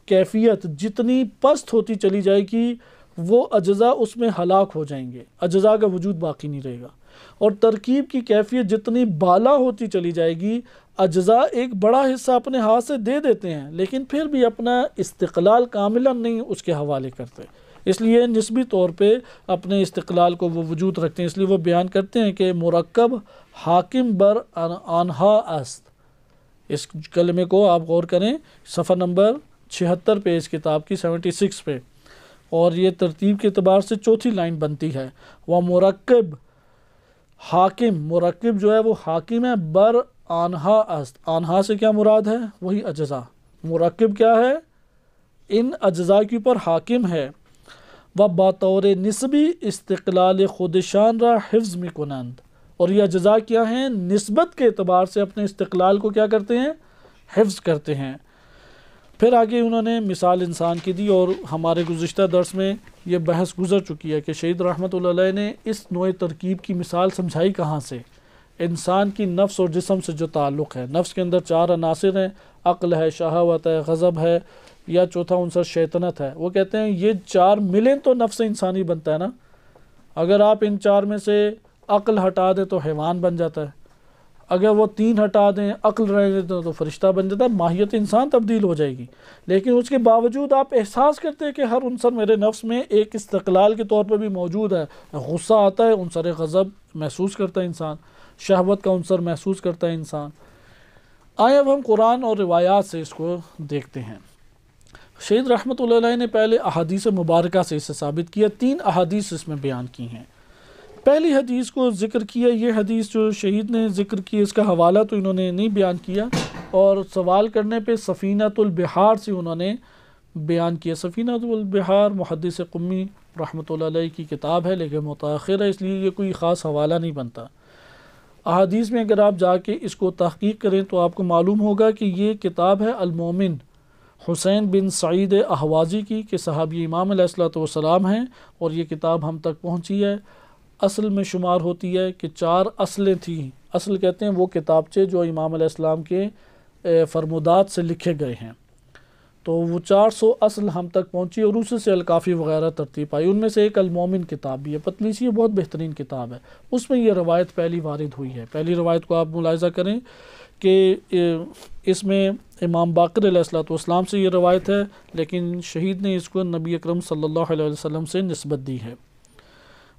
کیفیت جتنی پست ہوتی چلی جائے گی، وہ اجزاء اس میں ہلاک ہو جائیں گے، اجزاء کا وجود باقی نہیں رہے گا، اور ترکیب کی کیفیت جتنی بالا ہوتی چلی جائے گی، اجزاء ایک بڑا حصہ اپنے ہاتھ سے دے دیتے ہیں لیکن پھر بھی اپنا استقلال کاملا نہیں اس کے حوالے کرتے، اس لیے نسبی طور پہ اپنے استقلال کو وہ وجود رکھتے ہیں۔ اس لیے وہ بیان کرتے ہیں کہ مرکب حاکم بر آنہا است۔ اس کلمے کو آپ غور کریں، صفحہ نمبر 76 پہ اس کتاب کی 76 پہ، اور یہ ترتیب کے اعتبار سے چوتھی لائن بنتی ہے۔ وہ مرکب حاکم، مرکب جو ہے وہ حاکم ہے، بر آنہا است۔ آنہا سے کیا مراد ہے؟ وہی اجزاء۔ مرکب کیا ہے؟ ان اجزاء کے اوپر حاکم ہے۔ و بطور نسبی استقلال خودشان را حفظ می کنند، اور یہ اجزاء کیا ہیں؟ نسبت کے اعتبار سے اپنے استقلال کو کیا کرتے ہیں؟ حفظ کرتے ہیں۔ پھر آگے انہوں نے مثال انسان کی دی، اور ہمارے گزشتہ درس میں یہ بحث گزر چکی ہے کہ شہید رحمۃ اللہ علیہ نے اس نوع ترکیب کی مثال سمجھائی کہاں سے؟ انسان کی نفس اور جسم سے جو تعلق ہے۔ نفس کے اندر 4 عناصر ہیں، عقل ہے، شہوت ہے، غضب ہے، یا چوتھا عنصر شیطنت ہے۔ وہ کہتے ہیں یہ 4 ملیں تو نفس انسانی بنتا ہے نا، اگر آپ ان 4 میں سے عقل ہٹا دیں تو حیوان بن جاتا ہے، اگر وہ 3 ہٹا دیں عقل رہنے دیں تو فرشتہ بن جاتا ہے، ماہیت انسان تبدیل ہو جائے گی۔ لیکن اس کے باوجود آپ احساس کرتے ہیں کہ ہر عنصر میرے نفس میں ایک استقلال کے طور پر بھی موجود ہے۔ غصہ آتا ہے، عنصر غضب محسوس کرتا ہے انسان، شہوت کا عنصر محسوس کرتا ہے انسان۔ آئیں اب ہم قرآن اور روایات سے اس کو دیکھتے ہیں۔ شہید رحمۃ اللہ علیہ نے پہلے احادیث مبارکہ سے اسے ثابت کیا، 3 احادیث اس میں بیان کی ہیں۔ پہلی حدیث کو ذکر کیا، یہ حدیث جو شہید نے ذکر کی اس کا حوالہ تو انہوں نے نہیں بیان کیا، اور سوال کرنے پہ سفینۃ البحار سے انہوں نے بیان کیا۔ سفینۃ البحار محدث قمی رحمۃ اللہ علیہ کی کتاب ہے لیکن متاخر ہے، اس لیے یہ کوئی خاص حوالہ نہیں بنتا۔ احادیث میں اگر آپ جا کے اس کو تحقیق کریں تو آپ کو معلوم ہوگا کہ یہ کتاب ہے المومن حسین بن سعید احوازی کی، کہ صحابی امام علیہ الصلوۃ والسلام ہیں، اور یہ کتاب ہم تک پہنچی ہے۔ اصل میں شمار ہوتی ہے کہ 4 اصلیں تھیں۔ اصل کہتے ہیں وہ کتابچے جو امام علیہ السلام کے فرمودات سے لکھے گئے ہیں، تو وہ 400 اصل ہم تک پہنچی، اور اس سے الکافی وغیرہ ترتیب پائی۔ ان میں سے ایک المومن کتاب بھی ہے، پتلی سی ہے، بہت بہترین کتاب ہے۔ اس میں یہ روایت پہلی وارد ہوئی ہے۔ پہلی روایت کو آپ ملاحظہ کریں کہ اس میں امام باقر علیہ الصلوۃ والسلام سے یہ روایت ہے، لیکن شہید نے اس کو نبی اکرم صلی اللہ علیہ وسلم سے نسبت دی ہے۔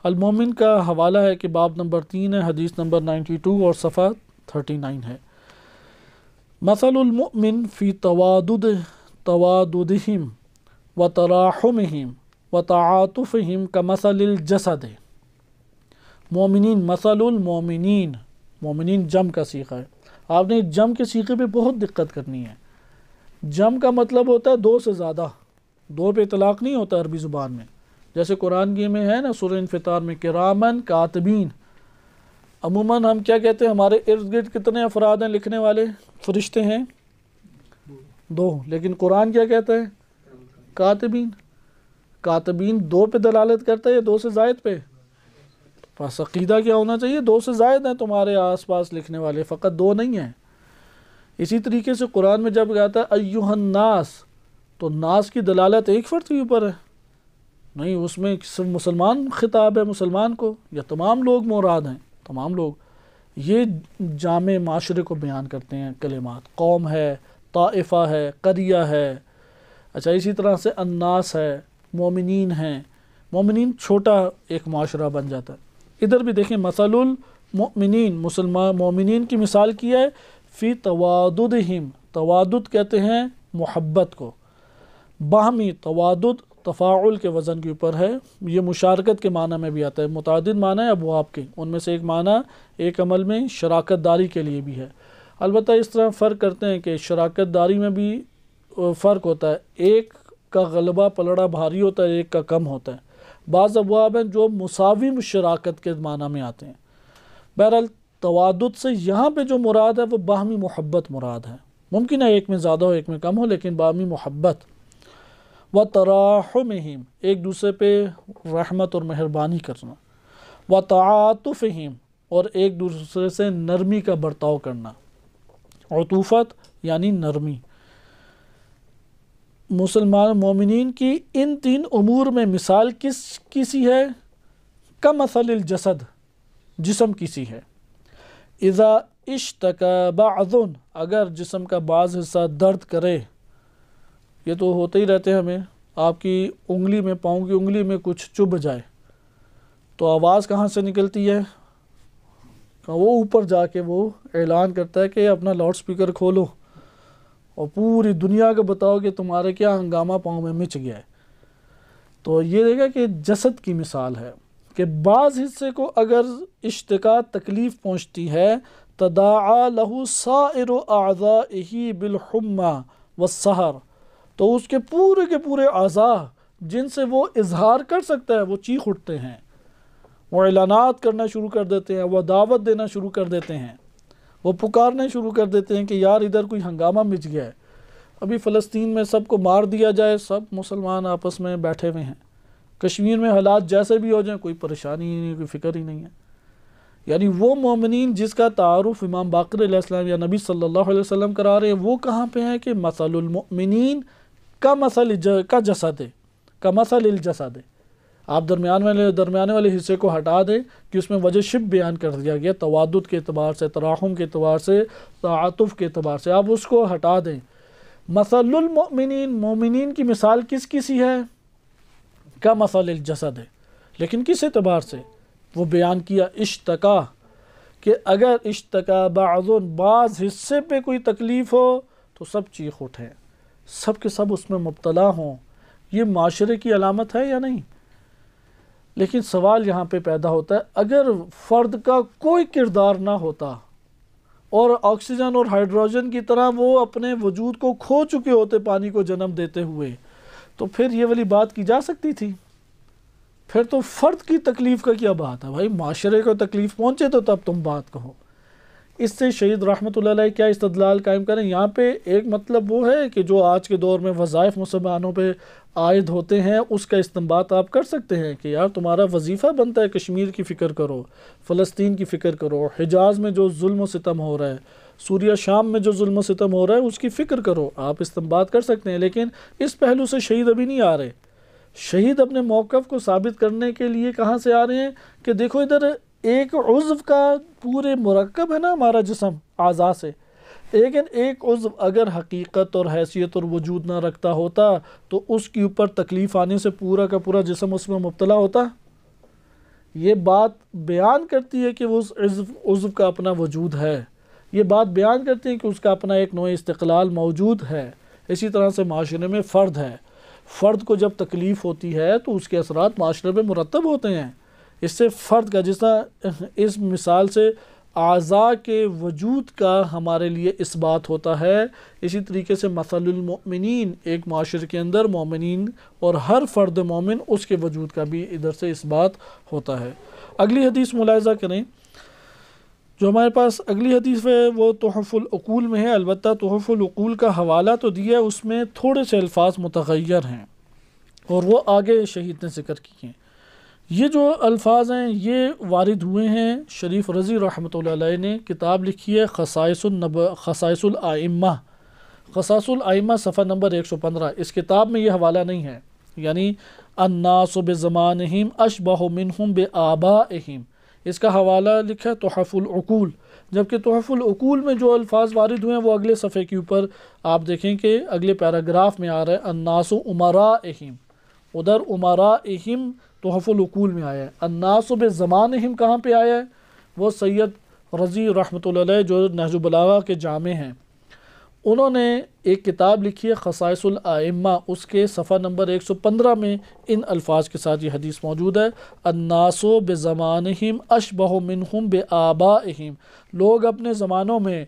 المومن کا حوالہ ہے کہ باب نمبر 3 ہے، حدیث نمبر 92 اور صفحہ 39 ہے۔ مثل المؤمن فی تواددہم وتراحمہم وتعاطفہم کمثل الجسد۔ مومنین، مثل المومنین، مومنین جمع کا صیغہ ہے۔ آپ نے جمع کے صیغے پہ بہت دقت کرنی ہے۔ جمع کا مطلب ہوتا ہے دو سے زیادہ، دو پہ اطلاق نہیں ہوتا عربی زبان میں، جیسے قرآن کی میں ہے نا سورہ انفطار میں کرامن کاتبین۔ عموماً ہم کیا کہتے ہیں، ہمارے ارد گرد کتنے افراد ہیں لکھنے والے؟ فرشتے ہیں 2، لیکن قرآن کیا کہتا ہے؟ کاتبین۔ کاتبین 2 پہ دلالت کرتا ہے یا 2 سے زائد پہ؟ پس عقیدہ کیا ہونا چاہیے؟ 2 سے زائد ہیں تمہارے آس پاس لکھنے والے، فقط 2 نہیں ہیں۔ اسی طریقے سے قرآن میں جب کہتا ہے ایھا الناس، تو ناس کی دلالت ایک فرد کے اوپر ہے نہیں، اس میں صرف مسلمان خطاب ہے مسلمان کو، یا تمام لوگ مراد ہیں؟ تمام لوگ۔ یہ جامع معاشرے کو بیان کرتے ہیں کلمات۔ قوم ہے، طائفہ ہے، قریہ ہے۔ اچھا، اسی طرح سے الناس ہے، مومنین ہیں۔ مومنین چھوٹا ایک معاشرہ بن جاتا ہے۔ ادھر بھی دیکھیں، مثل المؤمنین، مسلمان مومنین کی مثال کی ہے فی تواددہم۔ توادد کہتے ہیں محبت کو، باہمی توادد تفاعل کے وزن کے اوپر ہے۔ یہ مشارکت کے معنی میں بھی آتا ہے، متعدد معنی ہے ابواب کے، ان میں سے ایک معنی ایک عمل میں شراکت داری کے لیے بھی ہے۔ البتہ اس طرح فرق کرتے ہیں کہ شراکت داری میں بھی فرق ہوتا ہے، ایک کا غلبہ پلڑا بھاری ہوتا ہے، ایک کا کم ہوتا ہے۔ بعض ابواب ہیں جو مساوی شراکت کے معنی میں آتے ہیں۔ بہرحال توادد سے یہاں پہ جو مراد ہے وہ باہمی محبت مراد ہے۔ ممکن ہے ایک میں زیادہ ہو ایک میں کم ہو، لیکن باہمی محبت۔ وَتَرَاحُمِهِمْ، ایک دوسرے پہ رحمت اور مہربانی کرنا۔ وَتَعَاطُفِهِمْ، اور ایک دوسرے سے نرمی کا برتاؤ کرنا۔ عطوفت یعنی نرمی۔ مسلمان مومنین کی ان 3 امور میں مثال کسی ہے؟ کمثل الجسد، جسم کسی ہے۔ اذا اشتکى بعض، اگر جسم کا بعض حصہ درد کرے، یہ تو ہوتے ہی رہتے ہیں ہمیں، آپ کی انگلی میں، پاؤں کی انگلی میں کچھ چبھ جائے تو آواز کہاں سے نکلتی ہے؟ وہ اوپر جا کے وہ اعلان کرتا ہے کہ اپنا لاؤڈ سپیکر کھولو اور پوری دنیا کو بتاؤ کہ تمہارے کیا ہنگامہ پاؤں میں مچ گیا ہے۔ تو یہ دیکھا کہ جسد کی مثال ہے کہ بعض حصے کو اگر اشتکا تکلیف پہنچتی ہے، تداعا لہ سائر اعضائہ بالحمى والسہر، تو اس کے پورے اعضاء جن سے وہ اظہار کر سکتا ہے وہ چیخ اٹھتے ہیں، وہ اعلانات کرنا شروع کر دیتے ہیں، وہ دعوت دینا شروع کر دیتے ہیں، وہ پکارنے شروع کر دیتے ہیں کہ یار ادھر کوئی ہنگامہ مچ گیا ہے، ابھی فلسطین میں سب کو مار دیا جائے، سب مسلمان آپس میں بیٹھے ہوئے ہیں، کشمیر میں حالات جیسے بھی ہو جائیں کوئی پریشانی ہی نہیں، کوئی فکر ہی نہیں ہے۔ یعنی وہ مومنین جس کا تعارف امام باقر علیہ السلام یا نبی صلی اللہ علیہ وسلم کرا رہے ہیں، وہ کہاں پہ ہیں کہ مثل المؤمنین کا جسد، کا مثل الجسد۔ آپ درمیانے والے حصے کو ہٹا دیں کہ اس میں وجہ شب بیان کر دیا گیا، توادد کے اعتبار سے، تراحم کے اعتبار سے، تعاطف کے اعتبار سے، آپ اس کو ہٹا دیں۔ مثل المؤمنین، مومنین کی مثال کس کسی ہے؟ کا مثل الجسد ہے، لیکن کس اعتبار سے وہ بیان کیا؟ اشتکا، کہ اگر اشتکا بعض حصے پہ کوئی تکلیف ہو تو سب چیخ اٹھیں، سب کے سب اس میں مبتلا ہوں۔ یہ معاشرے کی علامت ہے یا نہیں؟ لیکن سوال یہاں پہ پیدا ہوتا ہے، اگر فرد کا کوئی کردار نہ ہوتا اور آکسیجن اور ہائیڈروجن کی طرح وہ اپنے وجود کو کھو چکے ہوتے پانی کو جنم دیتے ہوئے، تو پھر یہ والی بات کی جا سکتی تھی؟ پھر تو فرد کی تکلیف کا کیا بات ہے بھائی، معاشرے کو تکلیف پہنچے تو تب تم بات کہو۔ اس سے شہید رحمۃ اللہ علیہ کیا استدلال قائم کریں؟ یہاں پہ ایک مطلب وہ ہے کہ جو آج کے دور میں وظائف مسلمانوں پہ عائد ہوتے ہیں اس کا استنباط آپ کر سکتے ہیں کہ یار تمہارا وظیفہ بنتا ہے کشمیر کی فکر کرو، فلسطین کی فکر کرو، حجاز میں جو ظلم و ستم ہو رہا ہے، سوریہ شام میں جو ظلم و ستم ہو رہا ہے اس کی فکر کرو، آپ استنباط کر سکتے ہیں۔ لیکن اس پہلو سے شہید ابھی نہیں آ رہے۔ شہید اپنے موقف کو ثابت کرنے کے لیے کہاں سے آ رہے ہیں کہ دیکھو ادھر ایک عضو کا پورے مرکب ہے نا ہمارا جسم اعضاء سے، لیکن ایک عضو اگر حقیقت اور حیثیت اور وجود نہ رکھتا ہوتا تو اس کے اوپر تکلیف آنے سے پورا کا پورا جسم اس میں مبتلا ہوتا؟ یہ بات بیان کرتی ہے کہ وہ اس عضو کا اپنا وجود ہے، یہ بات بیان کرتی ہے کہ اس کا اپنا ایک نوع استقلال موجود ہے۔ اسی طرح سے معاشرے میں فرد ہے، فرد کو جب تکلیف ہوتی ہے تو اس کے اثرات معاشرے میں مرتب ہوتے ہیں۔ اس سے فرد کا، جس طرح اس مثال سے اعضاء کے وجود کا ہمارے لیے اثبات ہوتا ہے، اسی طریقے سے مثل المؤمنین، ایک معاشرے کے اندر مومنین اور ہر فرد مومن اس کے وجود کا بھی ادھر سے اثبات ہوتا ہے۔ اگلی حدیث ملاحظہ کریں، جو ہمارے پاس اگلی حدیث ہے وہ تحف العقول میں ہے، البتہ تحف العقول کا حوالہ تو دیا ہے، اس میں تھوڑے سے الفاظ متغیر ہیں اور وہ آگے شہید نے ذکر کیے ہیں۔ یہ جو الفاظ ہیں یہ وارد ہوئے ہیں، شریف رضی رحمۃ اللہ علیہ نے کتاب لکھی ہے خصائص الائمہ، خصائص الائمہ صفحہ نمبر 115۔ اس کتاب میں یہ حوالہ نہیں ہے، یعنی الناس بزمانہم اشبہ منہم بآبائہم، اس کا حوالہ لکھا ہے تحف العقول، جبکہ تحف العقول میں جو الفاظ وارد ہوئے ہیں وہ اگلے صفحے کے اوپر آپ دیکھیں کہ اگلے پیراگراف میں آ رہا ہے الناس امراءہم، ادھر امراءہم تحف العقول میں آیا ہے۔ الناس بزمانہم کہاں پہ آیا ہے؟ وہ سید رضی رحمۃ اللہ علیہ جو نہج البلاغہ کے جامع ہیں، انہوں نے ایک کتاب لکھی ہے خصائص الائمہ، اس کے صفحہ نمبر 115 میں ان الفاظ کے ساتھ یہ حدیث موجود ہے، الناس بزمانہم اشبہ منہم بآبائہم، لوگ اپنے زمانوں میں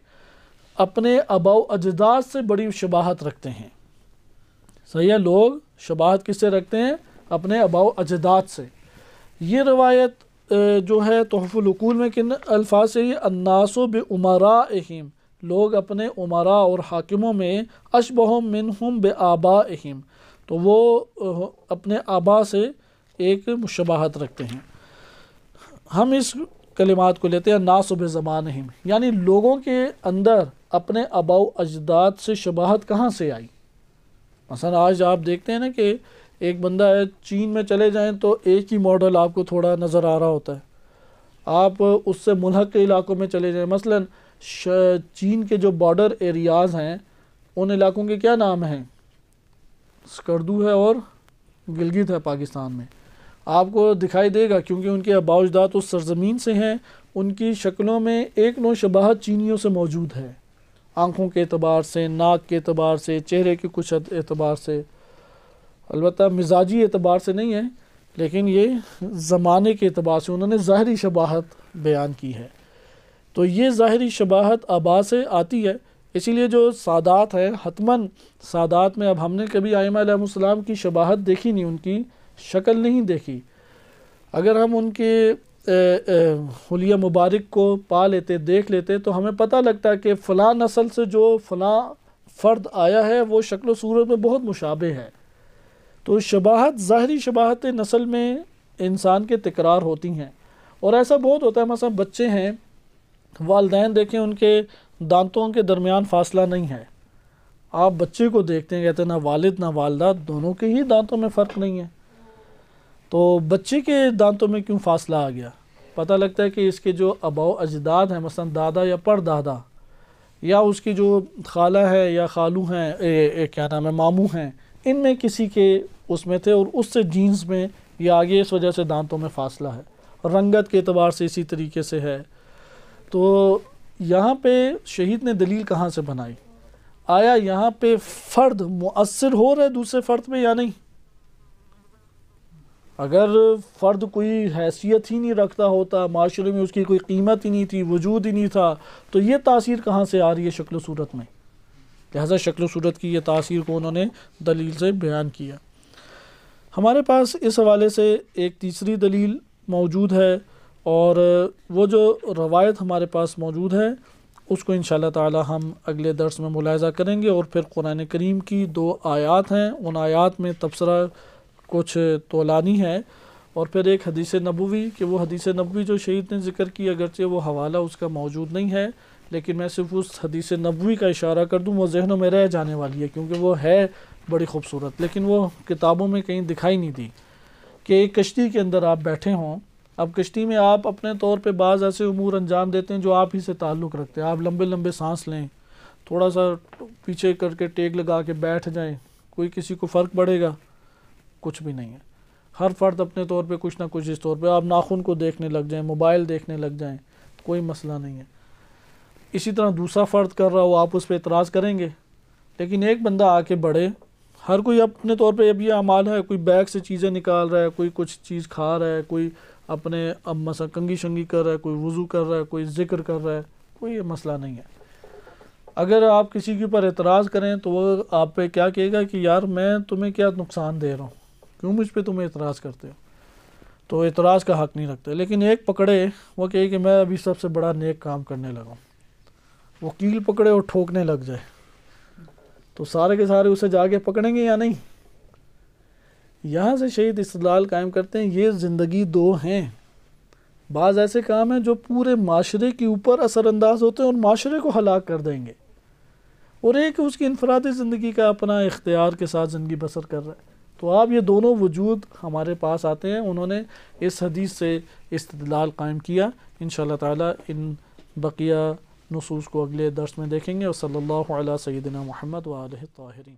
اپنے آباء و اجداد سے بڑی شباہت رکھتے ہیں۔ صحیح ہے، لوگ شباہت کس سے رکھتے ہیں؟ اپنے آباء و اجداد سے۔ یہ روایت جو ہے تحف العقول میں کن الفاظ سے یہ الناس بامراءہم، لوگ اپنے عمراء اور حاکموں میں اشبہ منہم بآبائہم، تو وہ اپنے آبا سے ایک مشابہت رکھتے ہیں۔ ہم اس کلمات کو لیتے ہیں الناس بزمانہم، یعنی لوگوں کے اندر اپنے آباء و اجداد سے شباہت کہاں سے آئی؟ مثلا آج آپ دیکھتے ہیں نا کہ ایک بندہ ہے، چین میں چلے جائیں تو ایک ہی ماڈل آپ کو تھوڑا نظر آ رہا ہوتا ہے، آپ اس سے ملحق کے علاقوں میں چلے جائیں، مثلا چین کے جو بارڈر ایریاز ہیں ان علاقوں کے کیا نام ہیں؟ سکردو ہے اور گلگت ہے پاکستان میں، آپ کو دکھائی دے گا کیونکہ ان کے آباء و اجداد اس سرزمین سے ہیں، ان کی شکلوں میں ایک نوع شباہت چینیوں سے موجود ہے، آنکھوں کے اعتبار سے، ناک کے اعتبار سے، چہرے کے کچھ اعتبار سے، البتہ مزاجی اعتبار سے نہیں ہے لیکن یہ زمانے کے اعتبار سے انہوں نے ظاہری شباہت بیان کی ہے۔ تو یہ ظاہری شباہت آباء سے آتی ہے، اسی لیے جو سادات ہیں، حتماً سادات میں اب ہم نے کبھی ائمہ علیہ السلام کی شباہت دیکھی نہیں، ان کی شکل نہیں دیکھی، اگر ہم ان کے حلیہ مبارک کو پا لیتے، دیکھ لیتے تو ہمیں پتہ لگتا ہے کہ فلاں نسل سے جو فلاں فرد آیا ہے وہ شکل و صورت میں بہت مشابہ ہے۔ تو شباہت، ظاہری شباہت نسل میں انسان کے تکرار ہوتی ہیں، اور ایسا بہت ہوتا ہے، مثلا بچے ہیں، والدین دیکھیں ان کے دانتوں کے درمیان فاصلہ نہیں ہے، آپ بچے کو دیکھتے ہیں کہتے ہیں نہ والد نہ والدہ دونوں کے ہی دانتوں میں فرق نہیں ہے، تو بچے کے دانتوں میں کیوں فاصلہ آ گیا؟ پتہ لگتا ہے کہ اس کے جو آباء و اجداد ہیں، مثلا دادا یا پردادا، یا اس کی جو خالہ ہے یا خالو ہیں، کیا نام ہے، ماموں ہیں، ان میں کسی کے اس میں تھے اور اس سے جینز میں یہ آگے، اس وجہ سے دانتوں میں فاصلہ ہے، رنگت کے اعتبار سے اسی طریقے سے ہے۔ تو یہاں پہ شہید نے دلیل کہاں سے بنائی؟ آیا یہاں پہ فرد مؤثر ہو رہا ہے دوسرے فرد پہ یا نہیں؟ اگر فرد کوئی حیثیت ہی نہیں رکھتا ہوتا، معاشرے میں اس کی کوئی قیمت ہی نہیں تھی، وجود ہی نہیں تھا، تو یہ تاثیر کہاں سے آ رہی ہے شکل و صورت میں؟ لہذا شکل و صورت کی یہ تاثیر کو انہوں نے دلیل سے بیان کیا۔ ہمارے پاس اس حوالے سے ایک تیسری دلیل موجود ہے، اور وہ جو روایت ہمارے پاس موجود ہے اس کو انشاءاللہ تعالی ہم اگلے درس میں ملاحظہ کریں گے، اور پھر قرآن کریم کی 2 آیات ہیں، ان آیات میں تبصرہ کچھ طولانی ہے، اور پھر ایک حدیث نبوی، کہ وہ حدیث نبوی جو شہید نے ذکر کی، اگرچہ وہ حوالہ اس کا موجود نہیں ہے لیکن میں صرف اس حدیث نبوی کا اشارہ کر دوں، وہ ذہنوں میں رہ جانے والی ہے کیونکہ وہ ہے بڑی خوبصورت، لیکن وہ کتابوں میں کہیں دکھائی نہیں دی، کہ ایک کشتی کے اندر آپ بیٹھے ہوں، اب کشتی میں آپ اپنے طور پہ بعض ایسے امور انجام دیتے ہیں جو آپ ہی سے تعلق رکھتے ہیں، آپ لمبے لمبے سانس لیں، تھوڑا سا پیچھے کر کے ٹیک لگا کے بیٹھ جائیں، کوئی کسی کو فرق پڑے گا؟ کچھ بھی نہیں ہے۔ ہر فرد اپنے طور پہ کچھ نہ کچھ اس طور پہ، آپ ناخن کو دیکھنے لگ جائیں، موبائل دیکھنے لگ جائیں، کوئی مسئلہ نہیں ہے۔ اسی طرح دوسرا فرد کر رہا ہو، آپ اس پہ اعتراض کریں گے، لیکن ایک بندہ آ کے بڑھے، ہر کوئی اپنے طور پہ اب یہ اعمال ہے، کوئی بیگ سے چیزیں نکال رہا ہے، کوئی کچھ چیز کھا رہا ہے، کوئی اپنے اب مثلا کنگھی شنگھی کر رہا ہے، کوئی وضو کر رہا ہے، کوئی ذکر کر رہا ہے، کوئی یہ مسئلہ نہیں ہے۔ اگر آپ کسی کے اوپر اعتراض کریں تو وہ آپ پہ کیا کہے گا کہ یار میں تمہیں کیا نقصان دے رہا ہوں، کیوں مجھ پہ تمہیں اعتراض کرتے ہو؟ تو اعتراض کا حق نہیں رکھتے۔ لیکن ایک پکڑے، وہ کہے کہ میں ابھی سب سے بڑا نیک کام کرنے لگا ہوں، وہ کیل پکڑے اور ٹھوکنے لگ جائے، تو سارے کے سارے اسے جا کے پکڑیں گے یا نہیں؟ یہاں سے شہید استدلال قائم کرتے ہیں یہ زندگی دو ہیں، بعض ایسے کام ہیں جو پورے معاشرے کے اوپر اثر انداز ہوتے ہیں اور معاشرے کو ہلاک کر دیں گے، اور ایک اس کی انفرادی زندگی کا اپنا اختیار کے ساتھ زندگی بسر کر رہا ہے۔ تو آپ یہ دونوں وجود ہمارے پاس آتے ہیں، انہوں نے اس حدیث سے استدلال قائم کیا۔ انشاءاللہ تعالی ان بقیہ نصوص کو اگلے درس میں دیکھیں گے، اور صلی اللہ علیہ سیدنا محمد و آلہ الطاہرین۔